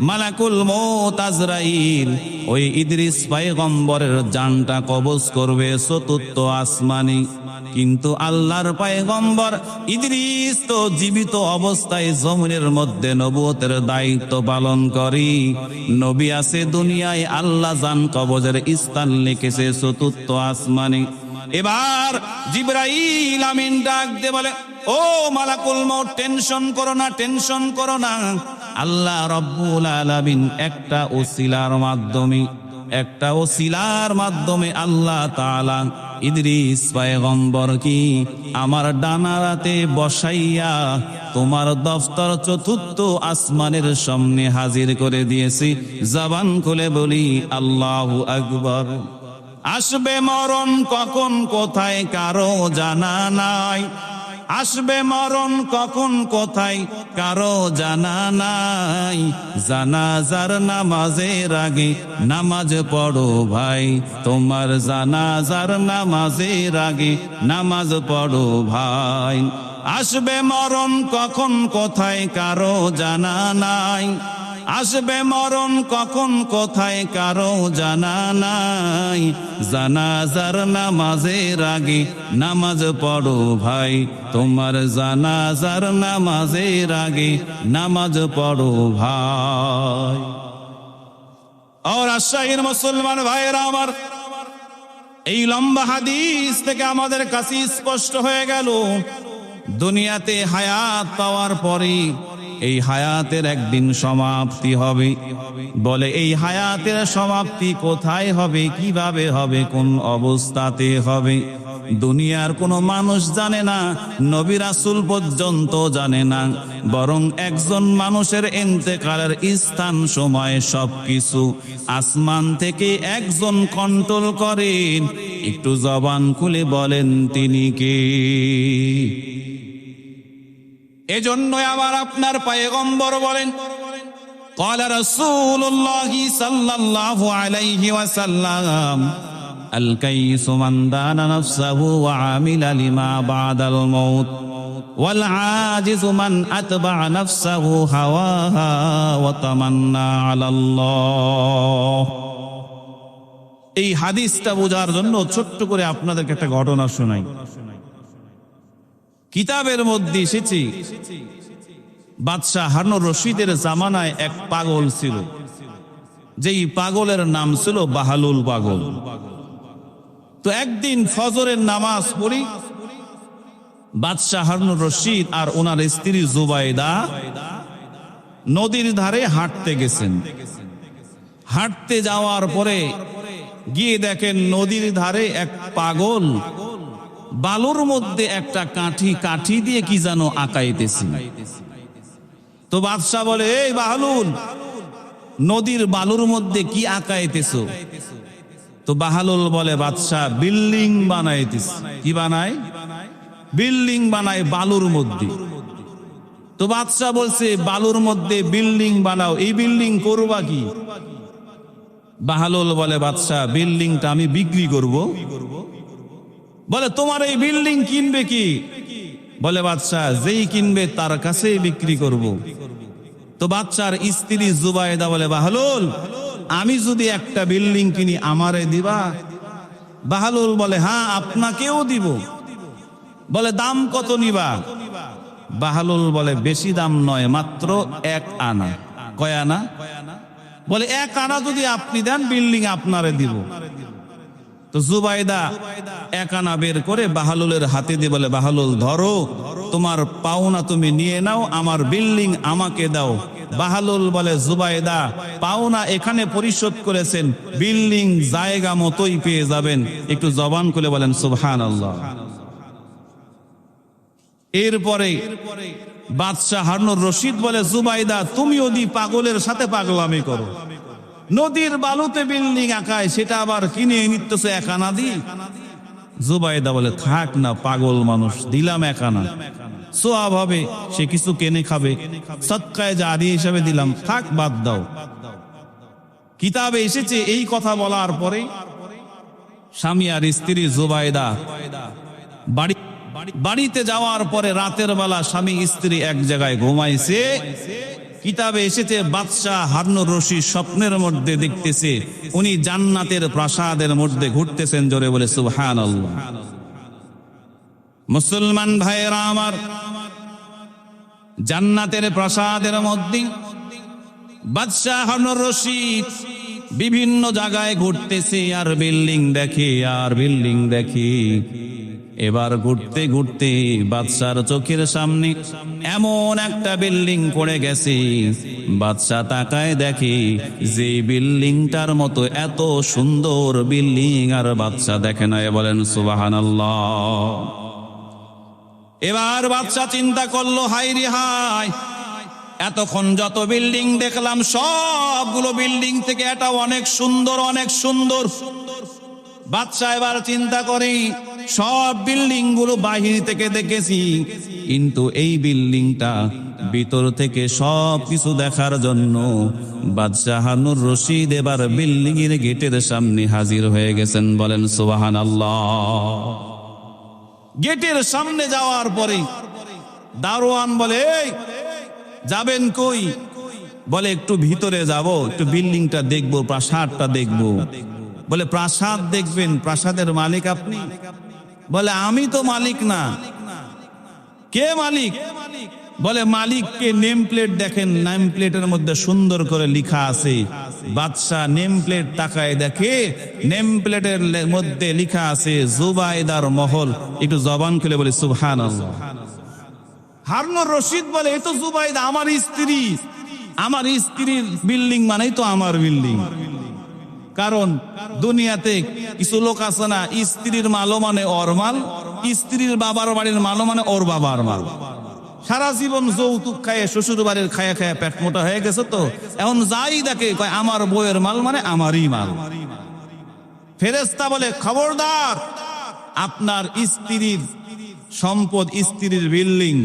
মালাকুল মউত আজরাইল ওই ইদ্রিস পয়গম্বরের জানটা কবজ করবে চতুর্থ আসমানি। কিন্তু আল্লাহর পয়গম্বর ইদ্রিস তো জীবিত অবস্থায় জমিনের মধ্যে নবুয়তের দায়িত্ব পালন করি। নবী আছে দুনিয়ায়, আল্লাহ জান কবজের স্থান লিখেছে চতুর্থ আসমানি। এবার জিবরাইল আমিন ডাক দিয়ে বলে, ও মালাকুল মউত, টেনশন করো না, টেনশন করো না। আল্লাহ রব্বুল আলামিন একটা ওসিলার মাধ্যমে আল্লাহ তাআলা ইদ্রিস পয়গম্বর কি আমার ডানারাতে বসাইয়া তোমার দফতর চতুর্থ আসমানের সামনে হাজির করে দিয়েছি। জবান খুলে বলি আল্লাহু আকবার। আসবে মরণ কখন কোথায় কারো জানা নাই, আসবে মরণ কখন কোথায় কারো জানা নাই। জানাজার নামাজের আগে নামাজ পড়ো ভাই, তোমার জানাজার নামাজের আগে নামাজ পড়ো ভাই। আসবে মরণ কখন কোথায় কারো জানা নাই, আসবে মরণ কখন কোথায় কারো জানা নাই। জানাজার নামাজের আগে নামাজ পড়ো ভাই, তোমার জানাজার নামাজের আগে নামাজ পড়ো ভাই। और আশাইর মুসলমান ভাইরা আমার, এই লম্বা হাদিস থেকে আমাদের কাছে স্পষ্ট হয়ে গেল, দুনিয়াতে হায়াত পাওয়ার পরে এই হায়াতের একদিন সমাপ্তি হবে। বলে, এই হায়াতের সমাপ্তি কোথায় হবে, কিভাবে হবে, কোন অবস্থাতে হবে, দুনিয়ার কোনো মানুষ জানে না, নবী রাসূল পর্যন্ত জানে না। বরং একজন মানুষের ইন্তেকালের স্থান, সময়, সবকিছু আসমান থেকে একজন কন্ট্রোল করেন। একটু জবান খুলে বলেন তিনি কে? এজন্যই আবার আপনার পয়গম্বর বলেন, قال رسول الله صلى الله عليه وسلم الكيس من دان نفسه وعمل لما بعد الموت والعاجز من أتبع نفسه هواها وتمنى على الله। এই হাদিসটা বোঝার জন্য ছোট্ট করে আপনাদেরকে একটা ঘটনা শোনাই। কিতাবের মধ্যে এসেছে, বাদশাহ হারুন রশিদের জামানায় এক পাগল ছিল, যেই পাগলের নাম ছিল বাহালুল পাগল। তো একদিন ফজরের নামাজ পড়ি বাদশাহ হারুন রশিদ আর ওনার স্ত্রী জুবাইদা নদীর ধারে হাঁটতে গেছেন। হাঁটতে যাওয়ার পরে গিয়ে দেখেন নদীর ধারে এক পাগল বালুর মধ্যে একটা কাঠি দিয়ে কি যেন আঁকাইতেছে। তো বাদশাহ বলে, এই বাহালুল, নদীর বালুর মধ্যে কি আঁকাইতেছো? তো বাহালুল বলে, বাদশাহ, বিল্ডিং বানাইতেছে। কি বানায়? বিল্ডিং বানায় বালুর মধ্যে। তো বাদশাহ বলছে, বালুর মধ্যে বিল্ডিং বানাও, এই বিল্ডিং করবা কি? বাহালুল বলে, বাদশাহ, বিল্ডিংটা আমি বিক্রি করব। বলে, তোমার এই বিল্ডিং কিনবে কি? বলে, বাদশাহ, যেই কিনবে তার কাছেই বিক্রি করব। তো বাদশার স্ত্রী জুবাইদা বলে, বাহালুল, আমি যদি একটা বিল্ডিং কিনি আমারে দিবা? বাহালুল বলে, হ্যাঁ, আপনাকেও দিব। বলে, দাম কত নিবা? বাহালুল বলে, বেশি দাম নয়, মাত্র 1 আনা। কয় আনা? বলে, 1 আনা যদি আপনি দেন বিল্ডিং আপনারে দিব। তো জুবাইদা 1 আনা বের করে বাহালুলের হাতে দিয়ে বলে, বাহালুল, ধরো, তোমার পাওনা তুমি নিয়ে নাও, আমার বিল্ডিং আমাকে দাও। বাহালুল বলে, জুবাইদা, পাওনা এখানে পরিশোধ করেছেন, বিল্ডিং জায়গা মতোই পেয়ে যাবেন। একটু জবান খুলে বলেন সুবহানাল্লাহ। এরপরে বাদশাহ হারুন রশিদ বলে, জুবাইদা, তুমি ওদি পাগলের সাথে পাগলামি করো, নদীর বালুতে বিল্ডিং আঁকায়, সেটা আবার কিনে নিতেছে 1 আনা দি। জুবাইদা বলে, থাক না, পাগল মানুষ, দিলাম 1 আনা। সোয়াব হবে, সে কিছু কিনে খাবে, সদকায়ে জারিয়া হিসাবে দিলাম, থাক বাদ দাও। কিতাবে এসেছে এই কথা বলার পরে স্বামী আর স্ত্রী জুবাইদা বাড়িতে যাওয়ার পরে রাতের বেলা স্বামী স্ত্রী এক জায়গায় ঘুমাইছে। কিতাবে এসেছে বাদশাহ হারুনুর রশিদ স্বপ্নের মধ্যে দেখতেছে উনি জান্নাতের প্রাসাদের মধ্যে ঘুরতেছেন। জোরে বলে সুবহানাল্লাহ। মুসলমান ভাইয়েরা আমার, জান্নাতের প্রাসাদের মধ্যে বাদশাহ হারুনুর রশিদ বিভিন্ন জায়গায় ঘুরতেছে, আর বিল্ডিং দেখে আর বিল্ডিং দেখে। এবার ঘুরতে ঘুরতে বাদশার চোখের সামনে এমন একটা বিল্ডিং পড়ে গেছে। বাদশা তাকায় দেখে যে বিল্ডিংটার মতো এত সুন্দর বিল্ডিং আর বাদশা দেখে না। বলেন সুবহানাল্লাহ। এবার বাদশা চিন্তা করলো, হাই রে হাই, এতক্ষণ যত বিল্ডিং দেখলাম সবগুলো বিল্ডিং থেকে এটা অনেক সুন্দর, অনেক সুন্দর। বাদশা এবার চিন্তা করে, সব বিল্ডিং গুলো বাহির থেকে দেখেছি, কিন্তু এই বিল্ডিংটা ভিতর থেকে সব কিছু দেখার জন্য বাদশাহ হারুনুর রশিদ এবার বিল্ডিং এর গেটের সামনে হাজির হয়ে গেছেন। বলেন সুবহানাল্লাহ। গেটের সামনে যাওয়ার পরে দারোয়ান বলে, এই যাবেন কই? বলে একটু ভিতরে যাব, একটু বিল্ডিংটা দেখবো, প্রাসাদটা দেখবো। বলে প্রাসাদ দেখবেন? প্রাসাদের মালিক আপনি? বলে আমি তো মালিক না। কে মালিক? বলে মালিককে নেম প্লেট দেখেন, নেম প্লেটের মধ্যে সুন্দর করে লেখা আছে। বাদশা নেম প্লেট তাকায় দেখে, নেম প্লেটের মধ্যে লেখা আছে জুবাইদার মহল। একটু জবান খুলে বলে সুবহানাল্লাহ। হারুনুর রশিদ বলে, এ তো জুবাইদা আমার স্ত্রী, আমার স্ত্রীর বিল্ডিং মানেই তো আমার বিল্ডিং। কারণ দুনিয়াতে কিছু লোক আছে না, স্ত্রীর মালও মানে ওর মাল, স্ত্রীর বাবার বাড়ির মালও মানে ওর বাবার মাল। সারা জীবন যৌতুক খায়, শ্বশুর বাড়ির খায়া খায়া পেট মোটা হয়ে গেছে, তো এখন যাই দেখে কয় আমার বউয়ের মাল মানে আমারই মাল। ফেরেশতা বলে, খবরদার, আপনার স্ত্রীর সম্পদ, স্ত্রীর বিল্ডিং,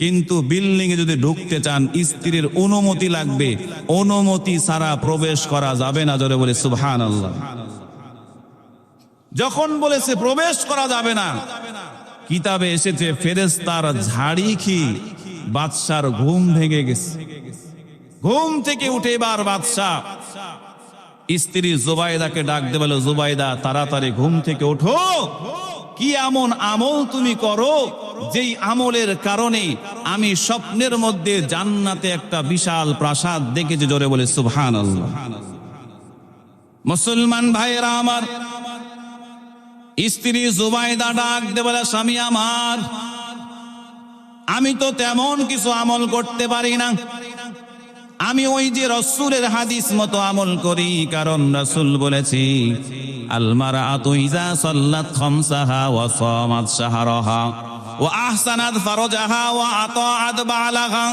কিন্তু বিল্ডিং এ যদি ঢুকতে চান স্ত্রীর অনুমতি লাগবে, অনুমতি ছাড়া প্রবেশ করা যাবে না। জোরে বলে সুবহানাল্লাহ। যখন বলেছে প্রবেশ করা যাবে না, কিতাবে এসেছে ফেরেশতার ঝাড়ি খেয়ে বাদশার ঘুম ভেঙে গেছে। ঘুম থেকে উঠে এবার বাদশাহ স্ত্রী জুবাইদাকে ডাক দিয়ে বলে, জুবাইদা তাড়াতাড়ি ঘুম থেকে ওঠো, কি এমন আমল তুমি করো যেই আমলের কারণে আমি স্বপ্নের মধ্যে জান্নাতে একটা বিশাল প্রাসাদ দেখেছি। জোরে বলে সুবহানাল্লাহ। মুসলমান ভাইয়েরা আমার, স্ত্রী জুবাইদা ডাক দিয়ে বলে, স্বামী আমার, আমি তো তেমন কিছু আমল করতে পারি না, আমি ওই যে রাসূলের হাদিস মতো আমল করি। কারণ রাসূল বলেছি, আল মারআতু ইযা সাল্লাত খামসাহা ওয়া সামাত শাহরাহা ওয়া আহসানাত ফারজাহা ওয়া আতাআত বালাহা।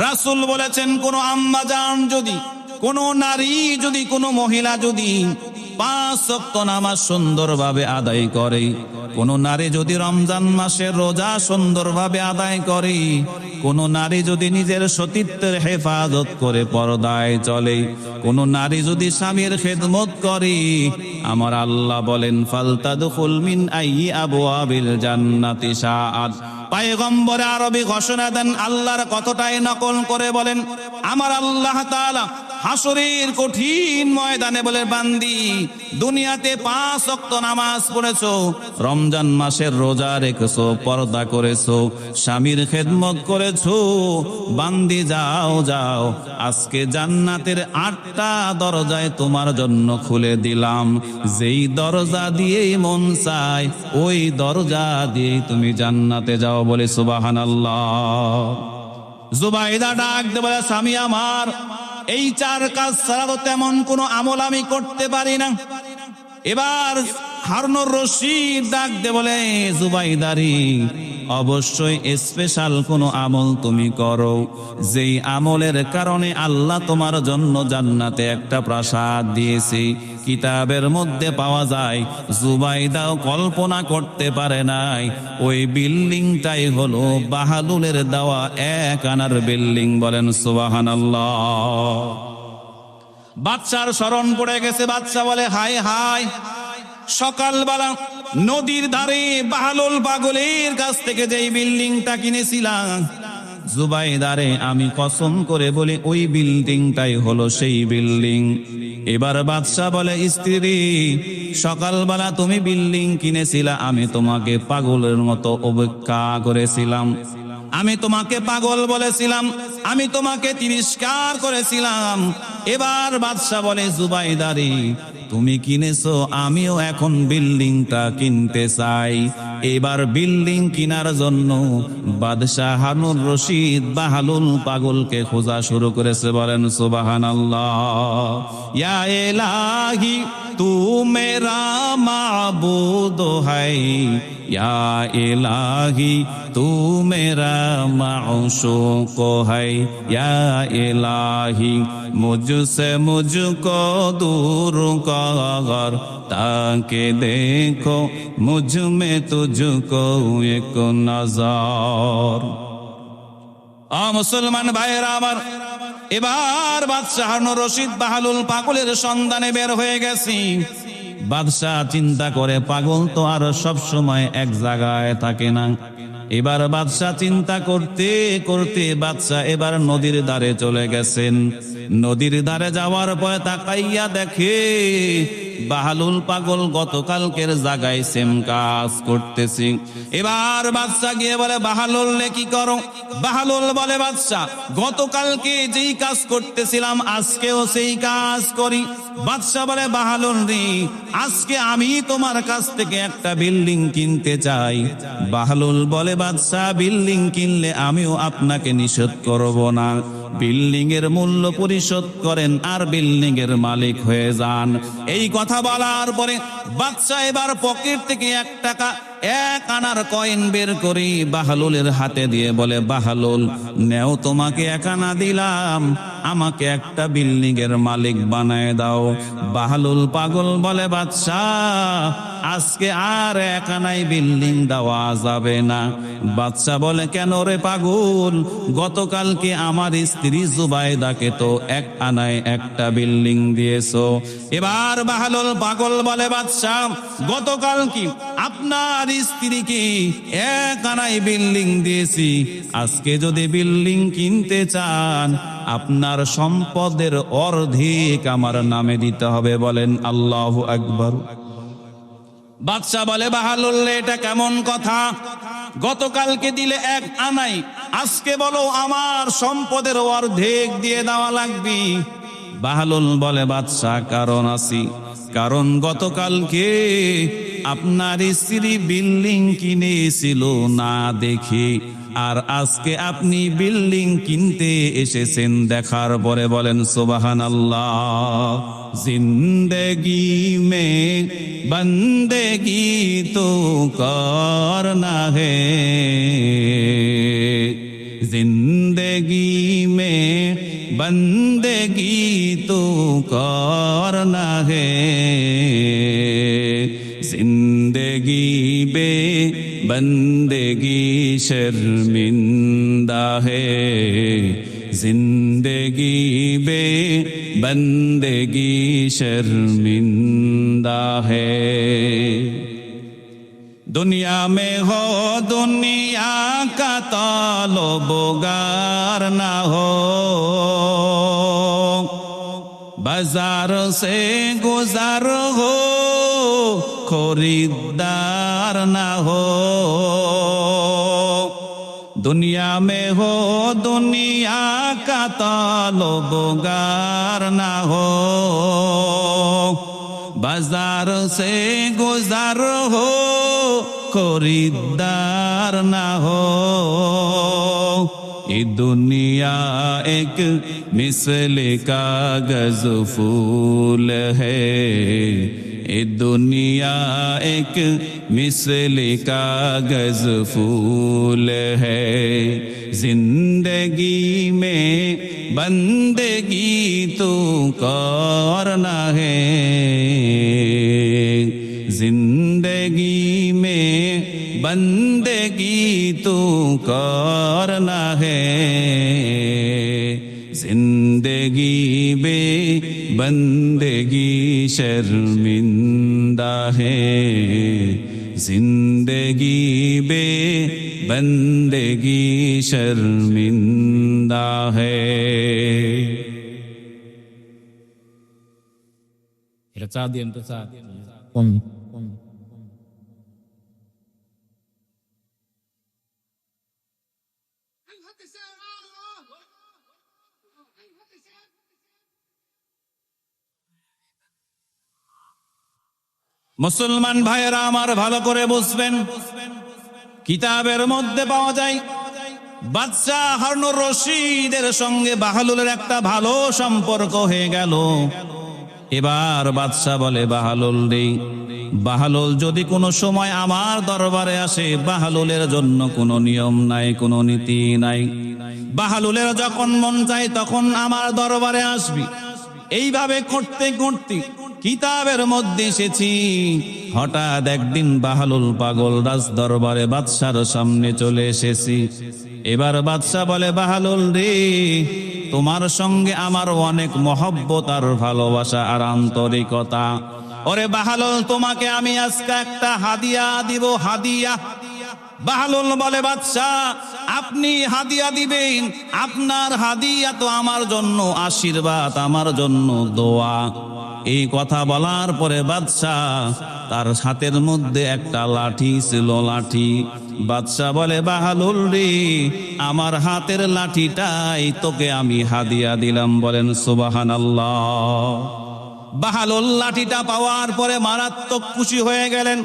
রাসূল বলেছেন, কোন আম্মা জান যদি, কোন নারী যদি, কোন মহিলা যদি 5 ওয়াক্ত নামাজ সুন্দরভাবে আদায় করে, কোন নারী যদি রমজান মাসের রোজা সুন্দরভাবে আদায় করে, কোন নারী যদি নিজের সতীত্বের হেফাজত করে পর্দায় চলে, কোন নারী যদি স্বামীর খেদমত করে, আমার আল্লাহ বলেন, ফালতাদখুল মিন আইয়ি আবওয়াবিল জান্নাতি শাআত। পয়গম্বর আরবি ঘোষণা দেন, আল্লাহর কতটাই নকল করে বলেন, আমার আল্লাহ তাআলা হাসরের কঠিন ময়দানে বলে, বান্দি দুনিয়াতে 5 ওয়াক্ত নামাজ পড়েছো, রমজান মাসের রোজা রেখেছো, পর্দা করেছো, স্বামীর খেদমত করেছো, বান্দি যাও যাও, আজকে জান্নাতের 8টা দরজায় তোমার জন্য খুলে দিলাম, যেই দরজা দিয়েই মন চায় ওই দরজা দিয়েই তুমি জান্নাতে যাও। বলে সুবহানাল্লাহ। জুবাইদা ডাক দিয়ে বলে, স্বামী আমার, এই 4 কাজ ছাড়া তো তেমন কোনো আমল আমি করতে পারি না। এবার হারুনুর রশিদ ডাক দিয়ে বলে, জুবাইদারি, অবশ্যই স্পেশাল কোনো আমল তুমি করো, যেই আমলের কারণে আল্লাহ তোমার জন্য জান্নাতে একটা প্রাসাদ দিয়েছে, কিতাবের মধ্যে পাওয়া যায়। জুবাইদাও কল্পনা করতে পারে নাই ওই বিল্ডিংটাই হলো বাহালুলের দেওয়া 1 আনার বিল্ডিং। বলেন সুবহানাল্লাহ। বাদশার স্মরণ পড়ে গেছে। বাদশা বলে, হায় হায়, সকালবেলা নদীর ধারে বাহালুল পাগলের কাছ থেকে যেই বিল্ডিংটা কিনেছিলাম, জুবাইদারে আমি কসম করে বলি ওই বিল্ডিংটাই হলো সেই বিল্ডিং। এবার বাদশা বলে, স্ত্রী, সকালবেলা তুমি বিল্ডিং কিনেছিলা, আমি তোমাকে পাগলের মতো অপেক্ষা করেছিলাম, আমি তোমাকে পাগল বলেছিলাম, আমি তোমাকে তিরস্কার করেছিলাম। এবার বাদশা বলে, জুবাইদারে তুমি কিনেছো, আমিও এখন বিল্ডিংটা কিনতে চাই। এবার বিল্ডিং কেনার জন্য বাদশাহ হারুন রশিদ বাহালুল পাগলকে খোঁজা শুরু করেছে। বলেন সুবহানাল্লাহ। ইয়া ইলাহি তু মেরা মাবুদ হাই, ইয়া ইলাহি তু মেরা মাউশুক হাই, ইয়া ইলাহি মুঝসে মুঝকো दूर कर, ताके देखो मुझ में तुझको एक नजर। মুসলমান ভাইয়েরা আমার, এবার বাদশাহ হারুন রশিদ বাহালুল পাগলের সন্ধানে বের হয়ে গেছি। বাদশাহ চিন্তা করে, পাগল তো আর সব সময় এক জায়গায় থাকে না। এবার বাদশাহ চিন্তা করতে করতে বাদশাহ এবার নদীর ধারে চলে গেছেন। নদীর ধারে যাওয়ার পরে তাকাইয়া দেখে বাহালুল পাগল গতকালকের জায়গায় সেম কাজ করতেছি। এবার বাদশাহ গিয়ে বলে, বাহালুল রে কি করো? বাহালুল বলে, বাদশাহ গতকালকে যেই কাজ করতেছিলাম আজকেও সেই কাজ করি। বাদশাহ বলে, বাহালুল রে, আজকে আমি তোমার কাছ থেকে একটা বিল্ডিং কিনতে চাই। বাহালুল বলে, বাদশাহ বিল্ডিং কিনলে আমিও আপনাকে নিষেধ করব না, বিল্ডিং এর মূল্য পরিশোধ করেন আর বিল্ডিং এর মালিক হয়ে যান। এই কথা বলার পরে বাদশা এবার পকেট থেকে 1 টাকা 1 আনার কয়েন বের করে বাহালুলের হাতে দিয়ে বলে, বাহালুল নেও, তোমাকে 1 আনা দিলাম, আমাকে একটা বিল্ডিং এর মালিক বানায় দাও। বাহালুল পাগল বলে, বাদশাহ আজকে আর 1 আনায় বিল্ডিং দেওয়া যাবে না। বাদশা বলে, কেন রে পাগল? গতকালকে আমার স্ত্রী জুবাইদাকে তো 1 আনায় একটা বিল্ডিং দিয়েছো। এবার বাহালুল পাগল বলে, বাদশাহ গতকাল কি আপনার স্ত্রীকে 1 আনায় বিল্ডিং দিয়েছি, আজকে যদি বিল্ডিং কিনতে চান আপনার সম্পদের অর্ধেক আমার নামে দিতে হবে। বলেন আল্লাহু আকবার। বাদশাহ বলে, বাহালুল এটা কেমন কথা? গতকালকে দিলে 1 আনাই, আজকে বলো আমার সম্পদের অর্ধেক দিয়ে দেওয়া লাগবে। বাহালুল বলে, বাদশাহ কারণ আছি, কারণ গতকালকে আপনার স্ত্রী বিল্ডিং কিনেছিল না দেখে, আর আজকে আপনি বিল্ডিং কিনতে এসেছেন দেখার পরে। বলেন সুবহানাল্লাহ। जिंदगी में बंदगी तो करना है, जिंदगी में बंदगी तो करना है, जिंदगी बे बंदगी शर्मिंदा है, जिंदगी बे बंदगी शर्मिंदा है। दुनिया में हो दुनिया का तालोबगार ना हो, बाजार से गुजार हो खरीदार ना हो। दुनिया में हो दुनिया का तालोबगार ना हो, बाजार से गुजार हो खरीदार ना हो। ये दुनिया एक मिसल कागज फूल है, ये दुनिया एक मिसल कागज फूल है जिंदगी में बंदगी तो करना है जिंदगी में बंदगी तो करना है जिंदगी बे बंदगी शर्मिंदा है जिंदगी बे बंदगी शर्मिंदा है এটা চা দিন তো চা মুসলমান ভাইয়েরা আমার ভালো করে বুঝবেন কিতাবের মধ্যে পাওয়া যায় বাদশাহ হারুনুর রশিদের সঙ্গে বাহলুলের একটা ভালো সম্পর্ক হয়ে গেল এবার বাদশাহ বলে বাহলুল রে বাহলুল যদি কোনো সময় আমার দরবারে আসে বাহলুলের জন্য কোনো নিয়ম নাই কোনো নীতি নাই বাহলুলের যখন মন চায় তখন আমার দরবারে আসবি এইভাবে করতে করতে কিতাবের মধ্যে এসেছি হঠাৎ একদিন বাহলুল পাগল রাজ দরবারে বাদশার সামনে চলে এসেছি এবার বাদশাহ বলে বাহলুল রে তোমার সঙ্গে আমার অনেক মহব্বত আর ভালোবাসা আর আন্তরিকতা ওরে বাহলুল তোমাকে আমি আজকে একটা হাদিয়া দিব হাদিয়া বাহলুল বলে বাদশাহ আপনি হাদিয়া দিবেন আপনার হাদিয়া তো আমার জন্য আশীর্বাদ আমার জন্য দোয়া এই কথা বলার পরে বাদশাহ তার হাতের মধ্যে একটা লাঠি ছিল লাঠি বাদশাহ বলে বাহলুল রে আমার হাতের লাঠিটাই তোকে আমি হাদিয়া দিলাম বলেন সুবহানাল্লাহ বাহলুল লাঠিটা পাওয়ার পরে মারাত্মক খুশি হয়ে গেলেন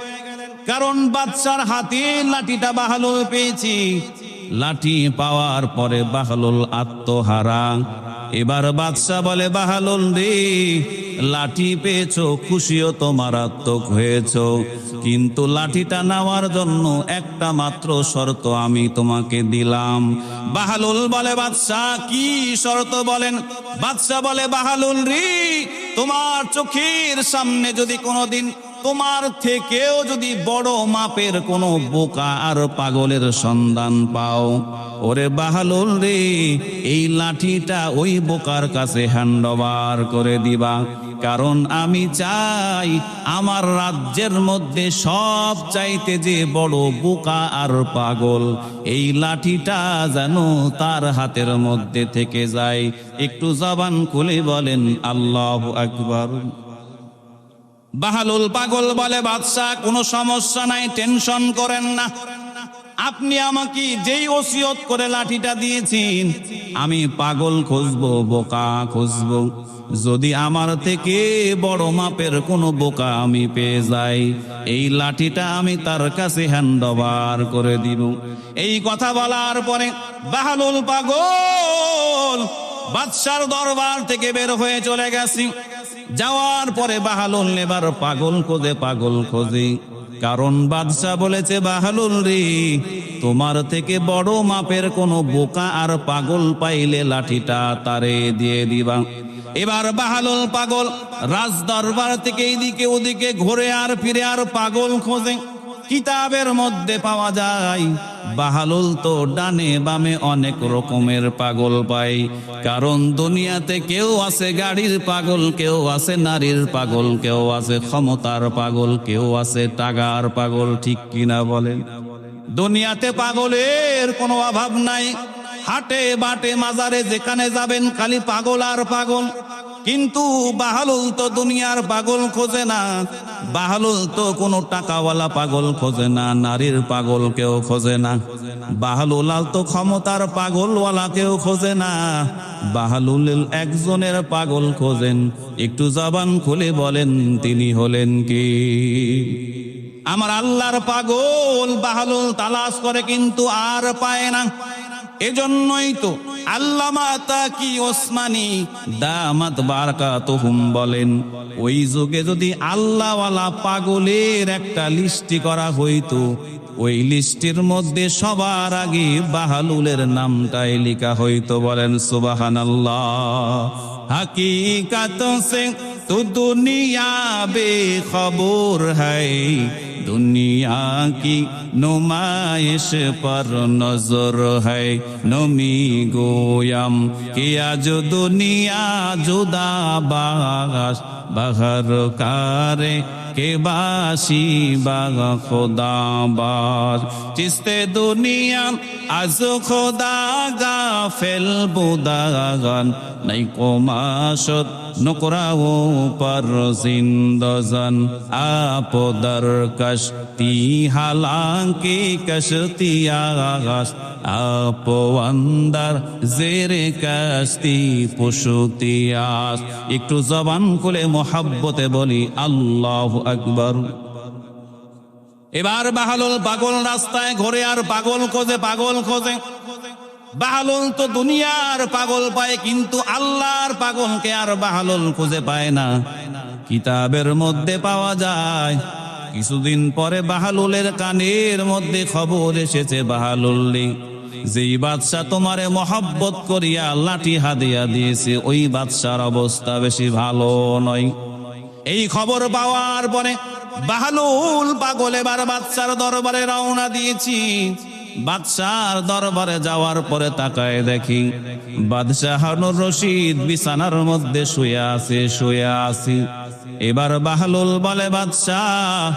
কারণ বাদশার হাতে লাঠিটা বাহলুল পেয়েছি লাঠি পাওয়ার পরে বাহলুল আত্মহারা এবার বাদশাহ বলে বাহলুল রে লাঠি পেয়েছো খুশিও তো মারাত্মক হয়েছো কিন্তু লাঠিটা নেওয়ার জন্য একটা মাত্র শর্ত আমি তোমাকে দিলাম বাহলুল বলে বাদশাহ কি শর্ত বলেন বাদশাহ বলে বাহলুল রে তোমার চোখের সামনে যদি কোনোদিন তোমার থেকেও যদি বড় মাপের কোনো বোকা আর পাগলের সন্ধান পাও ওরে বাহলুল রে এই লাঠিটা ওই বোকার কাছে হ্যান্ড ওভার করে দিবা কারণ আমি চাই আমার রাজ্যের মধ্যে সব চাইতে যে বড় বোকা আর পাগল এই লাঠিটা যেন তার হাতের মধ্যে থেকে যায় একটু জবান খুলে বলেন আল্লাহু আকবার বাহলুল পাগল বলে বাদশাহ কোনো সমস্যা নাই টেনশন করেন না আপনি আমাকে যেই ওসিয়ত করে লাঠিটা দিয়েছেন আমি পাগল খুঁজবো বোকা খুঁজবো যদি আমার থেকে বড় মাপের কোনো বোকা আমি পেয়ে যাই এই লাঠিটা আমি তার কাছে হ্যান্ড ওভার করে দিব এই কথা বলার পরে বাহলুল পাগল বাদশার দরবার থেকে বের হয়ে চলে গেছি যাওয়ার পরে বাহলুল এবার পাগল খোঁজে কারণ বাদশাহ বলেছে বাহলুল রে তোমার থেকে বড় মাপের কোনো বোকা আর পাগল পাইলে লাঠিটা তারে দিয়ে দিবা এবার বাহলুল পাগল রাজ দরবার থেকে এইদিকে ওদিকে ঘুরে আর ফিরে আর পাগল খোঁজে কিতাবের মধ্যে পাওয়া যায় বাহলুল তো ডানে বামে অনেক রকমের পাগল পায় কারণ দুনিয়াতে কেউ আছে গাড়ির পাগল কেউ আছে নারীর পাগল কেউ আছে ক্ষমতার পাগল কেউ আছে টাকার পাগল ঠিক কিনা বলেন দুনিয়াতে পাগলের কোনো অভাব নাই হাটে বাটে মাজারে যেখানে যাবেন খালি পাগল আর পাগল কিন্তু বাহলুল তো দুনিয়ার পাগল খোঁজে না বাহলুল তো কোনো টাকাওয়ালা পাগল খোঁজে না নারীর পাগল কেউ খোঁজে না বাহলুল তো ক্ষমতার পাগলওয়ালা কেউ খোঁজে না বাহলুল একজনের পাগল খোঁজেন একটু জবান খুলে বলেন তিনি হলেন কি আমার আল্লাহর পাগল বাহলুল তালাশ করে কিন্তু আর পায় না এজন্যই তো আল্লামা তাকি ওসমানী দামাত বারাকাতুহুম বলেন, ওই যুগে যদি আল্লাহওয়ালা পাগলের একটা লিস্টি করা হইতো, ওই লিস্টির মধ্যে সবার আগে বাহালুলের নামটাই লেখা হইতো। বলেন সুবহানাল্লাহ। हकीकत से तो दुनिया बेखबर है, दुनिया की नुमाइश पर नजर है। नमी गोयम किया जो दुनिया जुदा बाश बहर कारे के बाशी बाग खुदा बार चिस्ते दुनिया आज खुदा गाफिल बुदागन नहीं को माशद नुकराओ पर जिंदजन आप दर कश्ती हालांकि कश्ती आगाश आप अंदर जेरे कश्ती पुशुती आस। একটু জবান খুলে মোহাব্বতে বলি আল্লাহু আকবার। এবার বাহালুল পাগল রাস্তায় ঘোরে আর পাগল খোঁজে, পাগল খোঁজে। বাহালুল তো দুনিয়ার পাগল পায়, কিন্তু আল্লাহর পাগলকে আর বাহালুল খুঁজে পায় না। কিতাবের মধ্যে পাওয়া যায়, কিছুদিন পরে বাহালুলের কানের মধ্যে খবর এসেছে, বাহালুল যেই বাদশা তোমারে মহব্বত করিয়া লাঠি হাদিয়া দিয়েছে, ওই বাদশার অবস্থা বেশি ভালো নয়। এই খবর পাওয়ার পরে বাহালুল পাগল এবার বাদশার দরবারে রওনা দিয়েছি। বাদশার দরবারে যাওয়ার পরে তাকায় দেখি বাদশাহ হারুন রশিদ বিছানার মধ্যে শুয়ে আছে। এবার বাহালুল বলে, বাদশাহ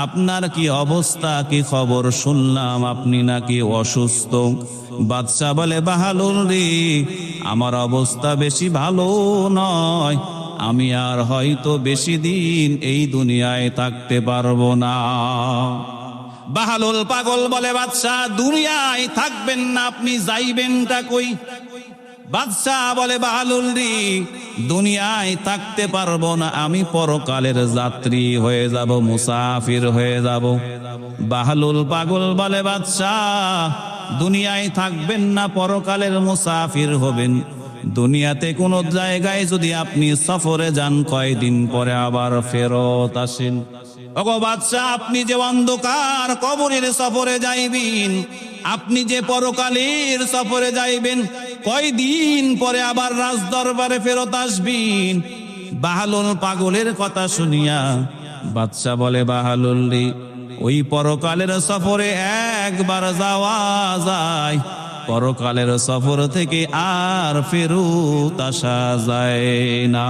আপনার কি অবস্থা, কি খবর? শুনলাম আপনি নাকি অসুস্থ। বাদশাহ বলে, বাহালুল রে, আমার অবস্থা বেশি ভালো নয়, আমি আর হয়তো বেশি দিন এই দুনিয়ায় থাকতে পারবো না। বাহালুল পাগল বলে, বাদশাহ দুনিয়ায় থাকবেন না, আপনি যাইবেনটা কই? বাদশাহ বলে, বাহালুল রে, দুনিয়ায় থাকতে পারবো না, আমি পরকালের যাত্রী হয়ে যাব, মুসাফির হয়ে যাব। বাহালুল পাগল বলে, বাদশাহ দুনিয়ায় থাকবেন না, পরকালের মুসাফির হবেন। দুনিয়াতে কোন জায়গায় যদি আপনি সফরে যান, কয়দিন পরে আবার ফেরত আসেন। ওগো বাদশাহ, আপনি যে অন্ধকার কবরের সফরে যাইবেন, আপনি যে পরকালের সফরে যাইবেন, কয়দিন পরে আবার রাজ দরবারে ফেরত আসবেন। বাহালুল পাগলের কথা শুনিয়া বাদশাহ বলে, বাহালুল রে, ওই পরকালের সফরে একবার যাওয়া যায়, পরকালের সফর থেকে আর ফেরত আসা যায় না।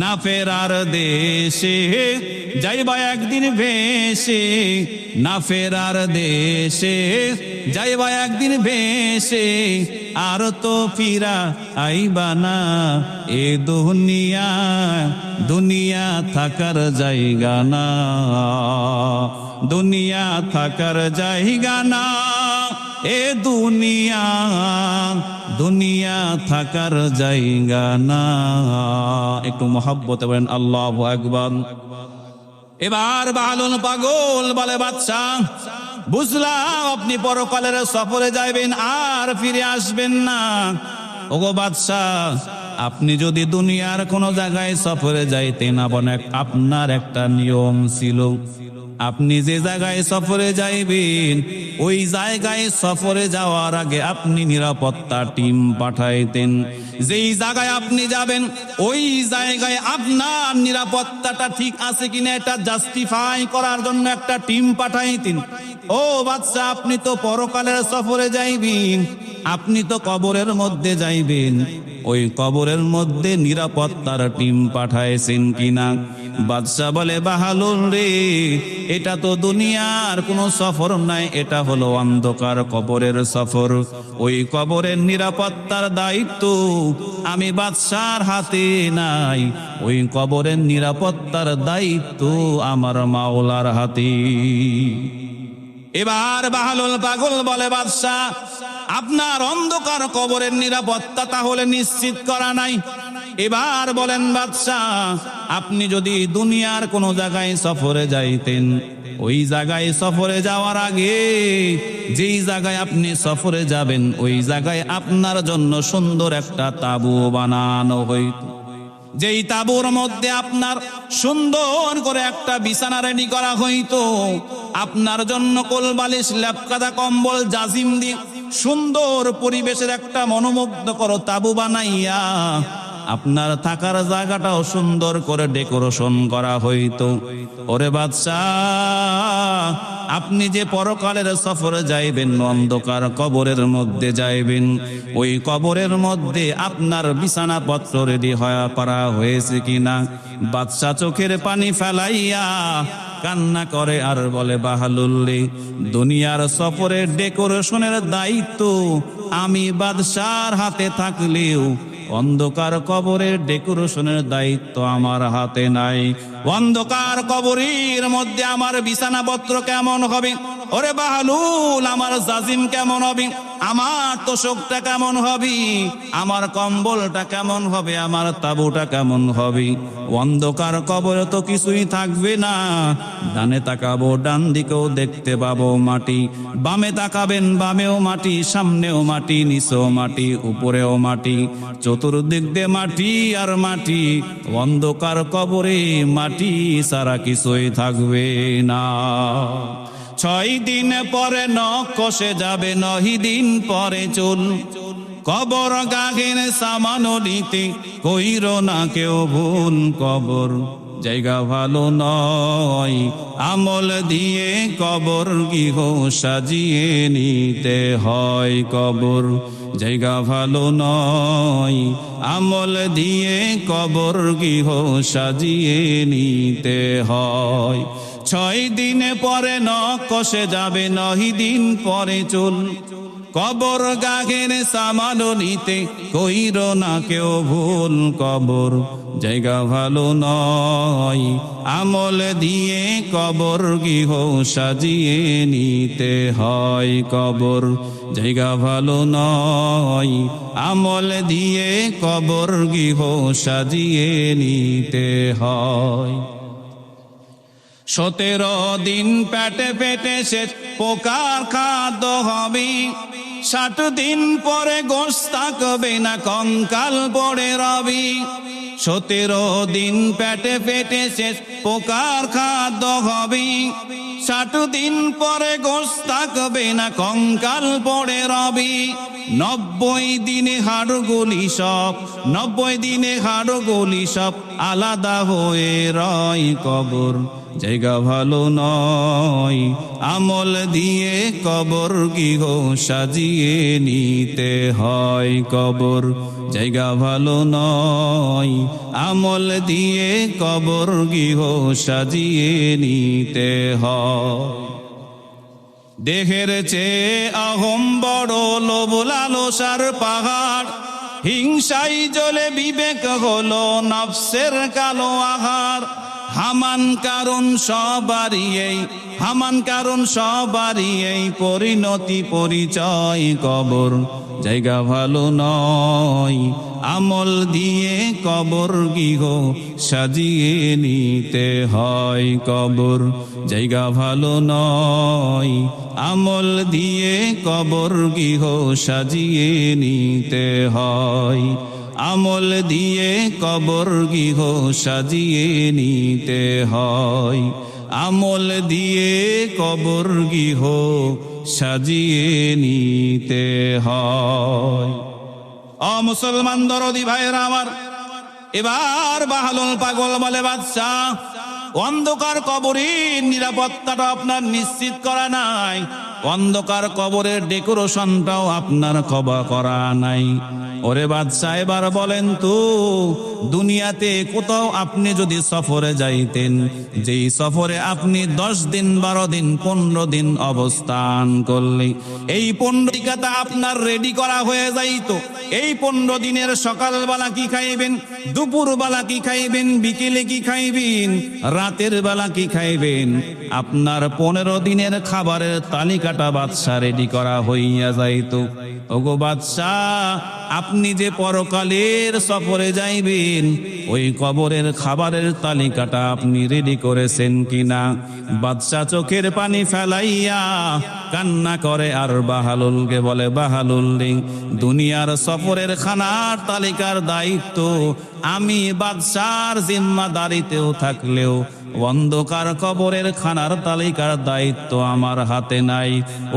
না ফেরার দেশে যাইবা একদিন ভেসে, না ফেরার দেশে যাইবা একদিন ভেসে, আর তো ফিরা আইবা না এ দুনিয়া, দুনিয়া থাকার জায়গা না, দুনিয়া থাকার জায়গা না, এ দুনিয়া, দুনিয়া থাকার জায়গা না। একটু মহব্বতে বলেন আল্লাহু আকবার। এবার বাহালুল পাগল বলে, বাদশাহ বুঝলাম আপনি পরকালের সফরে যাইবেন, আর ফিরে আসবেন না। ওগো বাদশাহ, আপনি যদি দুনিয়ার কোন জায়গায় সফরে যাইতেন, আপনার একটা নিয়ম ছিল, আপনি যে জায়গায় সফরে যাইবেন, ওই জায়গায় সফরে যাওয়ার আগে আপনি নিরাপত্তা টিম পাঠাইতেন। যেই জায়গায় আপনি যাবেন, ওই জায়গায় আপনার নিরাপত্তাটা ঠিক আছে কিনা এটা জাস্টিফাই করার জন্য একটা টিম পাঠাইতেন। ও বাদশা, আপনি তো পরকালের সফরে যাইবেন, আপনি তো কবরের মধ্যে যাইবেন, ওই কবরের মধ্যে নিরাপত্তার টিম পাঠাইছেন কিনা? বাদশাহ বলে, বাহালুল রে, এটা তো দুনিয়ার কোনো সফর নাই, এটা হলো অন্ধকার কবরের সফর। ওই কবরের নিরাপত্তার দায়িত্ব আমি বাদশার হাতে নাই, ওই কবরের নিরাপত্তার দায়িত্ব আমার মাওলার হাতে। এবার বাহালুল পাগল বলে, বাদশাহ আপনার অন্ধকার কবরের নিরাপত্তা তাহলে নিশ্চিত করা নাই। এবার বলেন বাদশাহ, আপনি যদি দুনিয়ার কোনো জায়গায় সফরে যাইতেন, ওই জায়গায় সফরে যাওয়ার আগে যেই জায়গায় আপনি সফরে যাবেন ওই জায়গায় আপনার জন্য সুন্দর একটা তাঁবু বানানো হইত। যেই তাঁবুর মধ্যে আপনার সুন্দর করে একটা বিছানা রেডি করা হইতো, আপনার জন্য কোলবালিশ, লেপকাদা, কম্বল, জাজিম দিয়ে সুন্দর পরিবেশের একটা মনোমুগ্ধকর তাঁবু বানাইয়া আপনার থাকার জায়গাটাও সুন্দর করে ডেকোরেশন করা হইতো। ওরে বাদশাহ, আপনি যে পরকালের সফরে যাইবেন, অন্ধকার কবরের মধ্যে যাইবেন, ওই কবরের মধ্যে আপনার বিছানাপত্র রেডি করা হয়েছে কিনা? বাদশাহ চোখের পানি ফেলাইয়া কান্না করে আর বলে, বাহালুল্লি, দুনিয়ার সফরের ডেকোরেশনের দায়িত্ব আমি বাদশার হাতে থাকলেও অন্ধকার কবরের ডেকোরেশনের দায়িত্ব আমার হাতে নাই। অন্ধকার কবরের মধ্যে আমার বিছানাপত্র কেমন হবে? ওরে বাহালুল, আমার জাজিম কেমন হবে? আমার তোশকটা কেমন হবে? আমার কম্বলটা কেমন হবে? আমার তাঁবুটা কেমন হবে? অন্ধকার কবরে তো কিছুই থাকবে না। ডানে তাকাবো, ডান দিকেও দেখতে পাবো মাটি, বামে তাকাবেন, বামেও মাটি, সামনেও মাটি, নিচেও মাটি, উপরেও মাটি, চতুর্দিক দিয়ে মাটি আর মাটি। অন্ধকার কবরে মাটি ছাড়া কিছুই থাকবে না। 6 দিন পরে নখ কষে যাবে, 9 দিন পরে চুল। কবর গাঘের সামানো নিতে কইর না কেউ ভুল। কবর জায়গা ভালো নয়, আমল দিয়ে কবর গৃহ সাজিয়ে নিতে হয়। কবর জায়গা ভালো নয়, আমল দিয়ে কবর গৃহ সাজিয়ে নিতে হয়। 6 দিন পরে নখ কষে যাবে, 9 দিন পরে চুল। কবর গাঘের সামানো নিতে কইর না কেউ ভুল। কবর জায়গা ভালো নয়, আমল দিয়ে কবর গৃহ সাজিয়ে নিতে হয়। কবর জায়গা ভালো নয়, আমল দিয়ে কবর গৃহ সাজিয়ে নিতে হয়। 17 দিন পেটে পেটে শেষ পোকার খাদ্য হবে। 60 দিন পরে গোশ থাকবে না, কঙ্কাল পড়ে রবি। 17 দিন পেটে পেটে শেষ পোকার খাদ্য হবে। 60 দিন পরে গোশ থাকবে না, কঙ্কাল পড়ে রবি। 90 দিনে হাড়গুলি সব, 90 দিনে হাড়গুলি সব আলাদা হয়ে রয়। কবর জায়গা ভালো নয়, আমল দিয়ে কবর গৃহ সাজিয়ে নিতে হয়। কবর জায়গা ভালো নয়, আমল দিয়ে কবর গৃহ সাজিয়ে নিতে হয়। দেহের চেয়ে অহম বড়, লোভ লালসার পাহাড়। হিংসাই জ্বলে বিবেক হলো নফসের কালো আহার। হামান কারণ সবারই এই, হামান কারণ সবারই এই পরিণতি পরিচয়। কবর জায়গা ভালো নয়, আমল দিয়ে কবর গৃহ সাজিয়ে নিতে হয়। কবর জায়গা ভালো নয়, আমল দিয়ে কবর গৃহ সাজিয়ে নিতে হয়। আমল দিয়ে কবর গৃহ সাজিয়ে নিতে হয়। আমল দিয়ে কবর গৃহ সাজিয়ে নিতে হয়। মুসলমান দরদি ভাইয়েরা আমার, এবার বাহালুল পাগল বলে, বাদশাহ, অন্ধকার কবরের নিরাপত্তাটা আপনার নিশ্চিত করা নাই, অন্ধকার কবরের ডেকোরেশনটাও আপনার খবর করা নাই। ওরে বাদশাহ, এবার বলেন তো, দুনিয়াতে কোথাও আপনি যদি সফরে যাইতেন, যেই সফরে আপনি 10 দিন, 12 দিন, 15 দিন অবস্থান করলে, এই 15 দিনটা আপনার রেডি করা হয়ে যাইতো। এই 15 দিনের সকালবেলা কি খাইবেন, দুপুর বেলা কি খাইবেন, বিকেলে কি খাইবেন, রাতের বেলা কি খাইবেন, আপনার 15 দিনের খাবারের তালিকাটা বাদশা রেডি করা হইয়া যাইত। ওগো বাদশা, আপনি যে পরকালের সফরে যাইবেন, ওই কবরের খাবারের তালিকাটা আপনি রেডি করেছেন কিনা? বাদশা চোখের পানি ফেলাইয়া কান্না করে আর বাহালুলকে বলে, বাহালুল, দুনিয়ার সফরের খানার তালিকার দায়িত্ব আমি বাদশার জিম্মাদারিতেও থাকলেও অন্ধকার কবরের খানার তালিকার দায়িত্ব আমার হাতে নাই।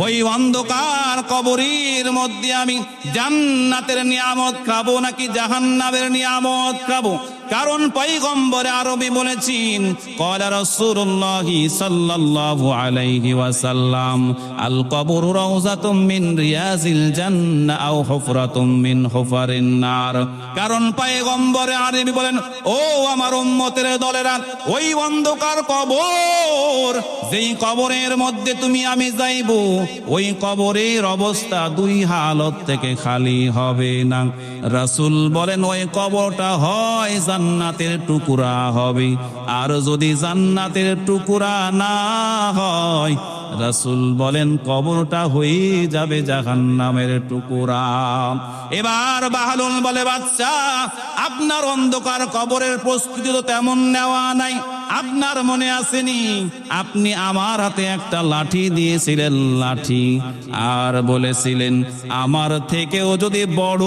ওই অন্ধকার কবরের মধ্যে আমি জান্নাতের নিয়ামত খাবো নাকি জাহান্নামের নিয়ামত খাবো? কারণ পয়গম্বর আরবি বলেছেন, ক্বালা রাসূলুল্লাহি সাল্লাল্লাহু আলাইহি ওয়াসাল্লাম, আল কবরু রাউযাতুম মিন রিয়াজিল জান্নাহ আও হুফরাতুম মিন হুফারিন নার। কারণ পয়গম্বর আরবি বলেন, ও আমার উম্মতের দলেরা, ওই অন্ধকার কবর, যেই কবরের মধ্যে তুমি আমি যাইব, ওই কবরের অবস্থা দুই হালত থেকে খালি হবে না। রাসূল বলেন, ওই কবরটা হয় জান্নাতের টুকরা হবে, আর যদি জান্নাতের টুকরা না হয়, রাসূল বলেন কবরটা হয়ে যাবে জাহান্নামের টুকরা। এবার বাহালুল বলে, বাদশা, আপনার অন্ধকার কবরের প্রস্তুতি তো তেমন নেওয়া নাই। আপনার মনে আসেনি আপনি আমার হাতে একটা লাঠি দিয়েছিলেন, লাঠি, আর বলেছিলেন আমার থেকেও যদি বড়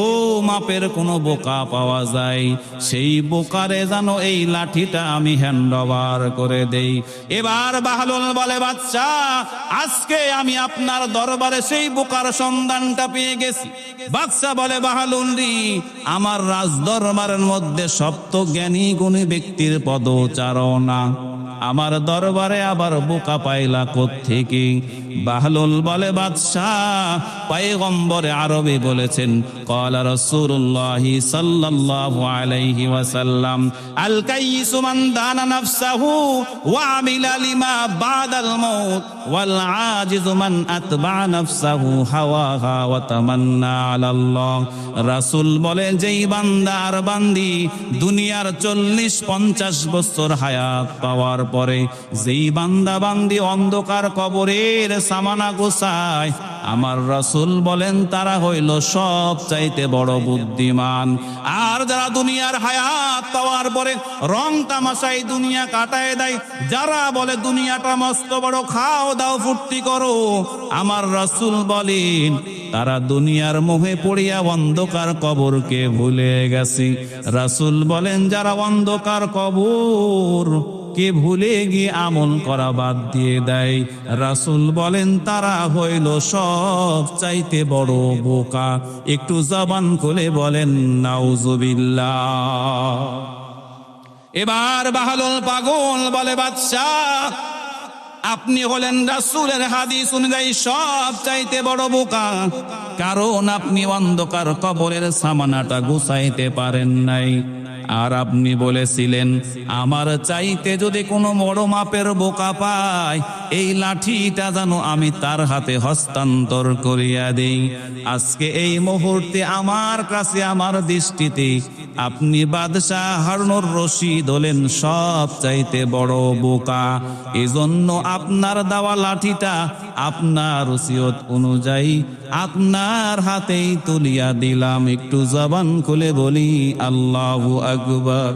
মাপের কোনো বোকা পাওয়া যায়, সেই বোকারে যেন এই লাঠিটা আমি হ্যান্ড ওভার করে দেই। এবার বাহালুল বলে, বাদশা, আজকে আমি আপনার দরবারে সেই বোকার সন্ধানটা পেয়ে গেছি। বাদশা বলে, বাহালুল রে, আমার রাজ দরবারের মধ্যে সপ্ত জ্ঞানী গুণী ব্যক্তির পদচারণা, আমার দরবারে আবার বোকা পাইলা কোত্থেকে? বাহলুল বলে, বাদশাহ, পয়গম্বরে আরবি বলেছেন, ক্বালা রাসূলুল্লাহি সাল্লাল্লাহু আলাইহি ওয়াসাল্লাম, আল কাইয়িসু মান দানা নাফসাহু ওয়া আমিলা লিমা বাদাল মাউত ওয়াল আজিজু মান আতবা নাফসাহু হাওয়াহা ওয়া তামান্না আলাল্লাহ। রাসূল বলেন, যেই বান্দা আর বান্দি দুনিয়ার 40-50 বছর হায়াত পাওয়ার পরে যেই বান্দা বান্দি অন্ধকার কবরের সামানা গোছায়, আমার রাসূল বলেন তারা হইল সব চাইতে বড় বুদ্ধিমান। আর যারা দুনিয়ার হায়াত পাওয়ার পরে রং তামাশায় দুনিয়া কাটায় দেয়, যারা বলে দুনিয়াটা মস্ত বড়, খাও দাও ফুর্তি করো, আমার রাসূল বলেন তারা দুনিয়ার মোহে পড়িয়া অন্ধকার কবরকে ভুলে গেছে। রাসূল বলেন, যারা অন্ধকার কবর কে ভুলে গিয়ে আমল করা বাদ দিয়ে দেয়, রাসূল বলেন তারা হইল সব চাইতে বড় বোকা। একটু জবান খুলে বলেন নাউজুবিল্লাহ। এবার বাহলুল পাগল বলে, বাদশাহ, আপনি হলেন রাসূলের হাদিস অনুযায়ী সব চাইতে বড় বোকা, কারণ আপনি অন্ধকার কবরের সামানাটা গুছাইতে পারেন নাই। আর আপনি বলেছিলেন আমার চাইতে যদি কোনো বড় মাপের বোকা পায়, এই লাঠিটা যেন আমি তার হাতে হস্তান্তর করিয়া দেই। আজকে এই মুহূর্তে আমার কাছে, আমার দৃষ্টিতে আপনি বাদশাহ হারুনুর রশিদ হলেন সব চাইতে বড় বোকা। এজন্য আপনার দেওয়া লাঠিটা আপনার ওসিয়ত অনুযায়ী আপনার হাতেই তুলিয়া দিলাম। একটু জবান খুলে বলি আল্লাহু আকবার।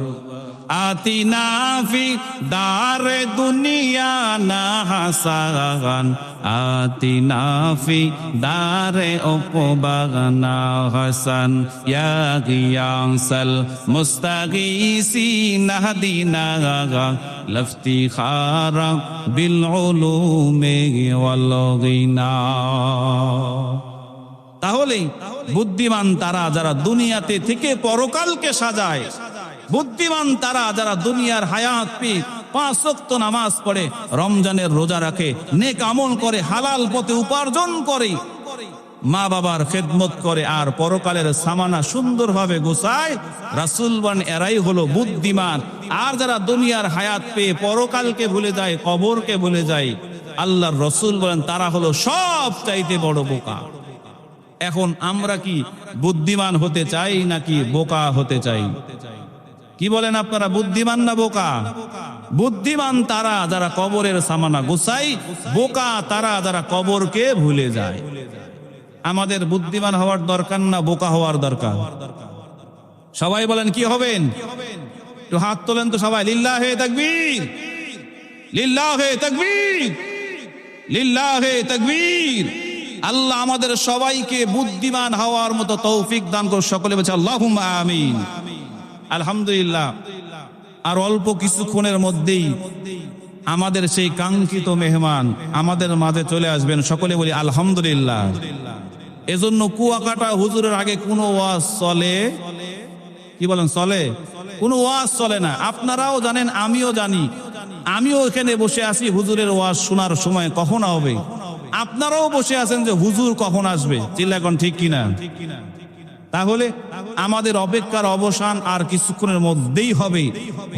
আতিনা ফি দারে দুনিয়া না হাসান, আতিনা ফি দারে উকবানা হাসান, ইয়া গিয়াসাল মুস্তাগীসিন হাদিনা লাফতিখারা বিল উলুমি ওয়াল গিনা। তাহলে বুদ্ধিমান তারা যারা দুনিয়াতে থেকে পরকালকে সাজায়, বুদ্ধিমান তারা যারা দুনিয়ার হায়াত পেয়ে 5 ওয়াক্ত নামাজ পড়ে, রমজানের রোজা রাখে, নেক আমল করে, হালাল পথে উপার্জন করে, মা বাবার খেদমত করে, আর পরকালের সামানা সুন্দরভাবে গোছায়। রাসূল বলেন এরাই হলো বুদ্ধিমান। আর যারা দুনিয়ার হায়াত পেয়ে পরকালকে ভুলে যায়, কবরকে ভুলে যায়, আল্লাহর রাসূল বলেন তারা হলো সব চাইতে বড় বোকা। এখন আমরা কি বুদ্ধিমান হতে চাই নাকি বোকা হতে চাই? কি বলেন আপনারা, বুদ্ধিমান না বোকা? বুদ্ধিমান তারা যারা কবরের সামানা গোছাই, বোকা তারা যারা কবরকে ভুলে যায়। আমাদের বুদ্ধিমান হওয়ার দরকার না বোকা হওয়ার দরকার? সবাই বলেন কি হবেন? একটু হাত তোলেন তো সবাই। লিল্লাহে তাকবীর, লিল্লাহে তাকবীর, লিল্লাহে তাকবীর। আল্লাহ আমাদের সবাইকে বুদ্ধিমান হওয়ার মতো তৌফিক দান করুন। সকলে বলছে আল্লাহুম্মা আমিন। আলহামদুলিল্লাহ। আর অল্প কিছুক্ষণের মধ্যেই আমাদের সেই কাঙ্ক্ষিত মেহমান আমাদের মাঝে চলে আসবেন। সকলে বলি আলহামদুলিল্লাহ। এজন্য কুয়াকাটা হুজুরের আগে কোনো ওয়াজ চলে? কি বলেন, চলে? কোনো ওয়াজ চলে না। আপনারাও জানেন, আমিও জানি। আমিও এখানে বসে আছি, হুজুরের ওয়াজ শোনার সময় কখন হবে। আপনারাও বসে আছেন যে হুজুর কখন আসবে। চিল্লা এখন ঠিক কিনা? তাহলে আমাদের অপেক্ষার অবসান আর কিছুক্ষণের মধ্যেই হবে।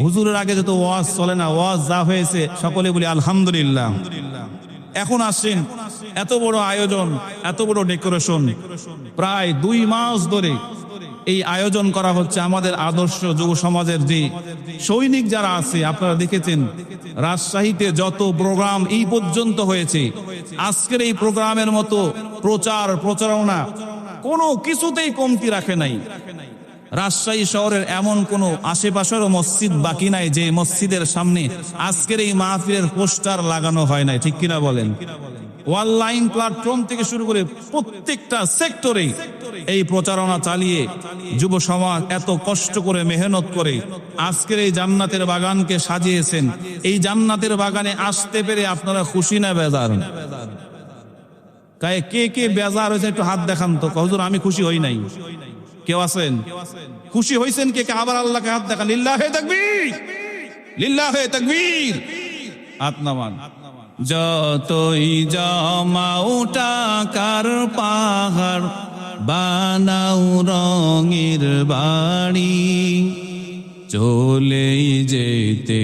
হুজুরের আগে যত ওয়াজ চলে না, ওয়াজ যা হয়েছে সকলে বলি আলহামদুলিল্লাহ। এখন আসছেন, এত বড় আয়োজন, এত বড় ডেকোরেশন, প্রায় 2 মাস ধরে এই আয়োজন করা হচ্ছে। আমাদের আদর্শ যুব সমাজের যে সৈনিক যারা আছে, আপনারা দেখেছেন রাজশাহীতে যত প্রোগ্রাম এই পর্যন্ত হয়েছে, আজকের এই প্রোগ্রামের মতো প্রচার প্রচারণা কোনো কিছুতেই কমতি রাখে নাই। রাজশাহী শহরের এমন কোনো আশেপাশেরও মসজিদ বাকি নাই যে মসজিদের সামনে আজকের এই মাহফিলের পোস্টার লাগানো হয় নাই। ঠিক কিনা বলেন? অনলাইন প্ল্যাটফর্ম থেকে শুরু করে প্রত্যেকটা সেক্টরে এই প্রচারণা চালিয়ে যুব সমাজ এত কষ্ট করে মেহনত করে আজকের এই জান্নাতের বাগানকে সাজিয়েছেন। এই জান্নাতের বাগানে আসতে পেরে আপনারা খুশি না বেজার? কে কে বেজার হয়েছে একটু হাত দেখান তো। হুজুর আমি খুশি হই নাই। কেউ আছেন খুশি হয়েছেন? কে কে? আবার আল্লাহকে হাত দেখান। লিল্লাহে তাকবীর, লিল্লাহে তাকবীর। হাত নামান। যতই জমাও টাকার পাহাড়, বানাও রঙের বাড়ি, চলেই যেতে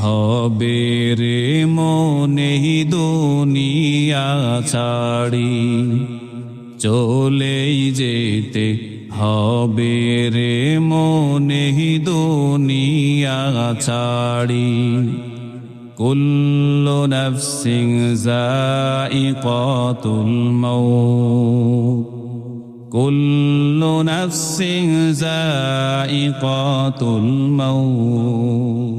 হবে রে মনে দুনিয়া ছাড়ি, চলেই যেতে হবে রে মনে দুনিয়া ছাড়ি। কুল্লু নাফসিন যায়িকাতুল মাউত, কুল্লু নাফসিন যায়িকাতুল মাউত।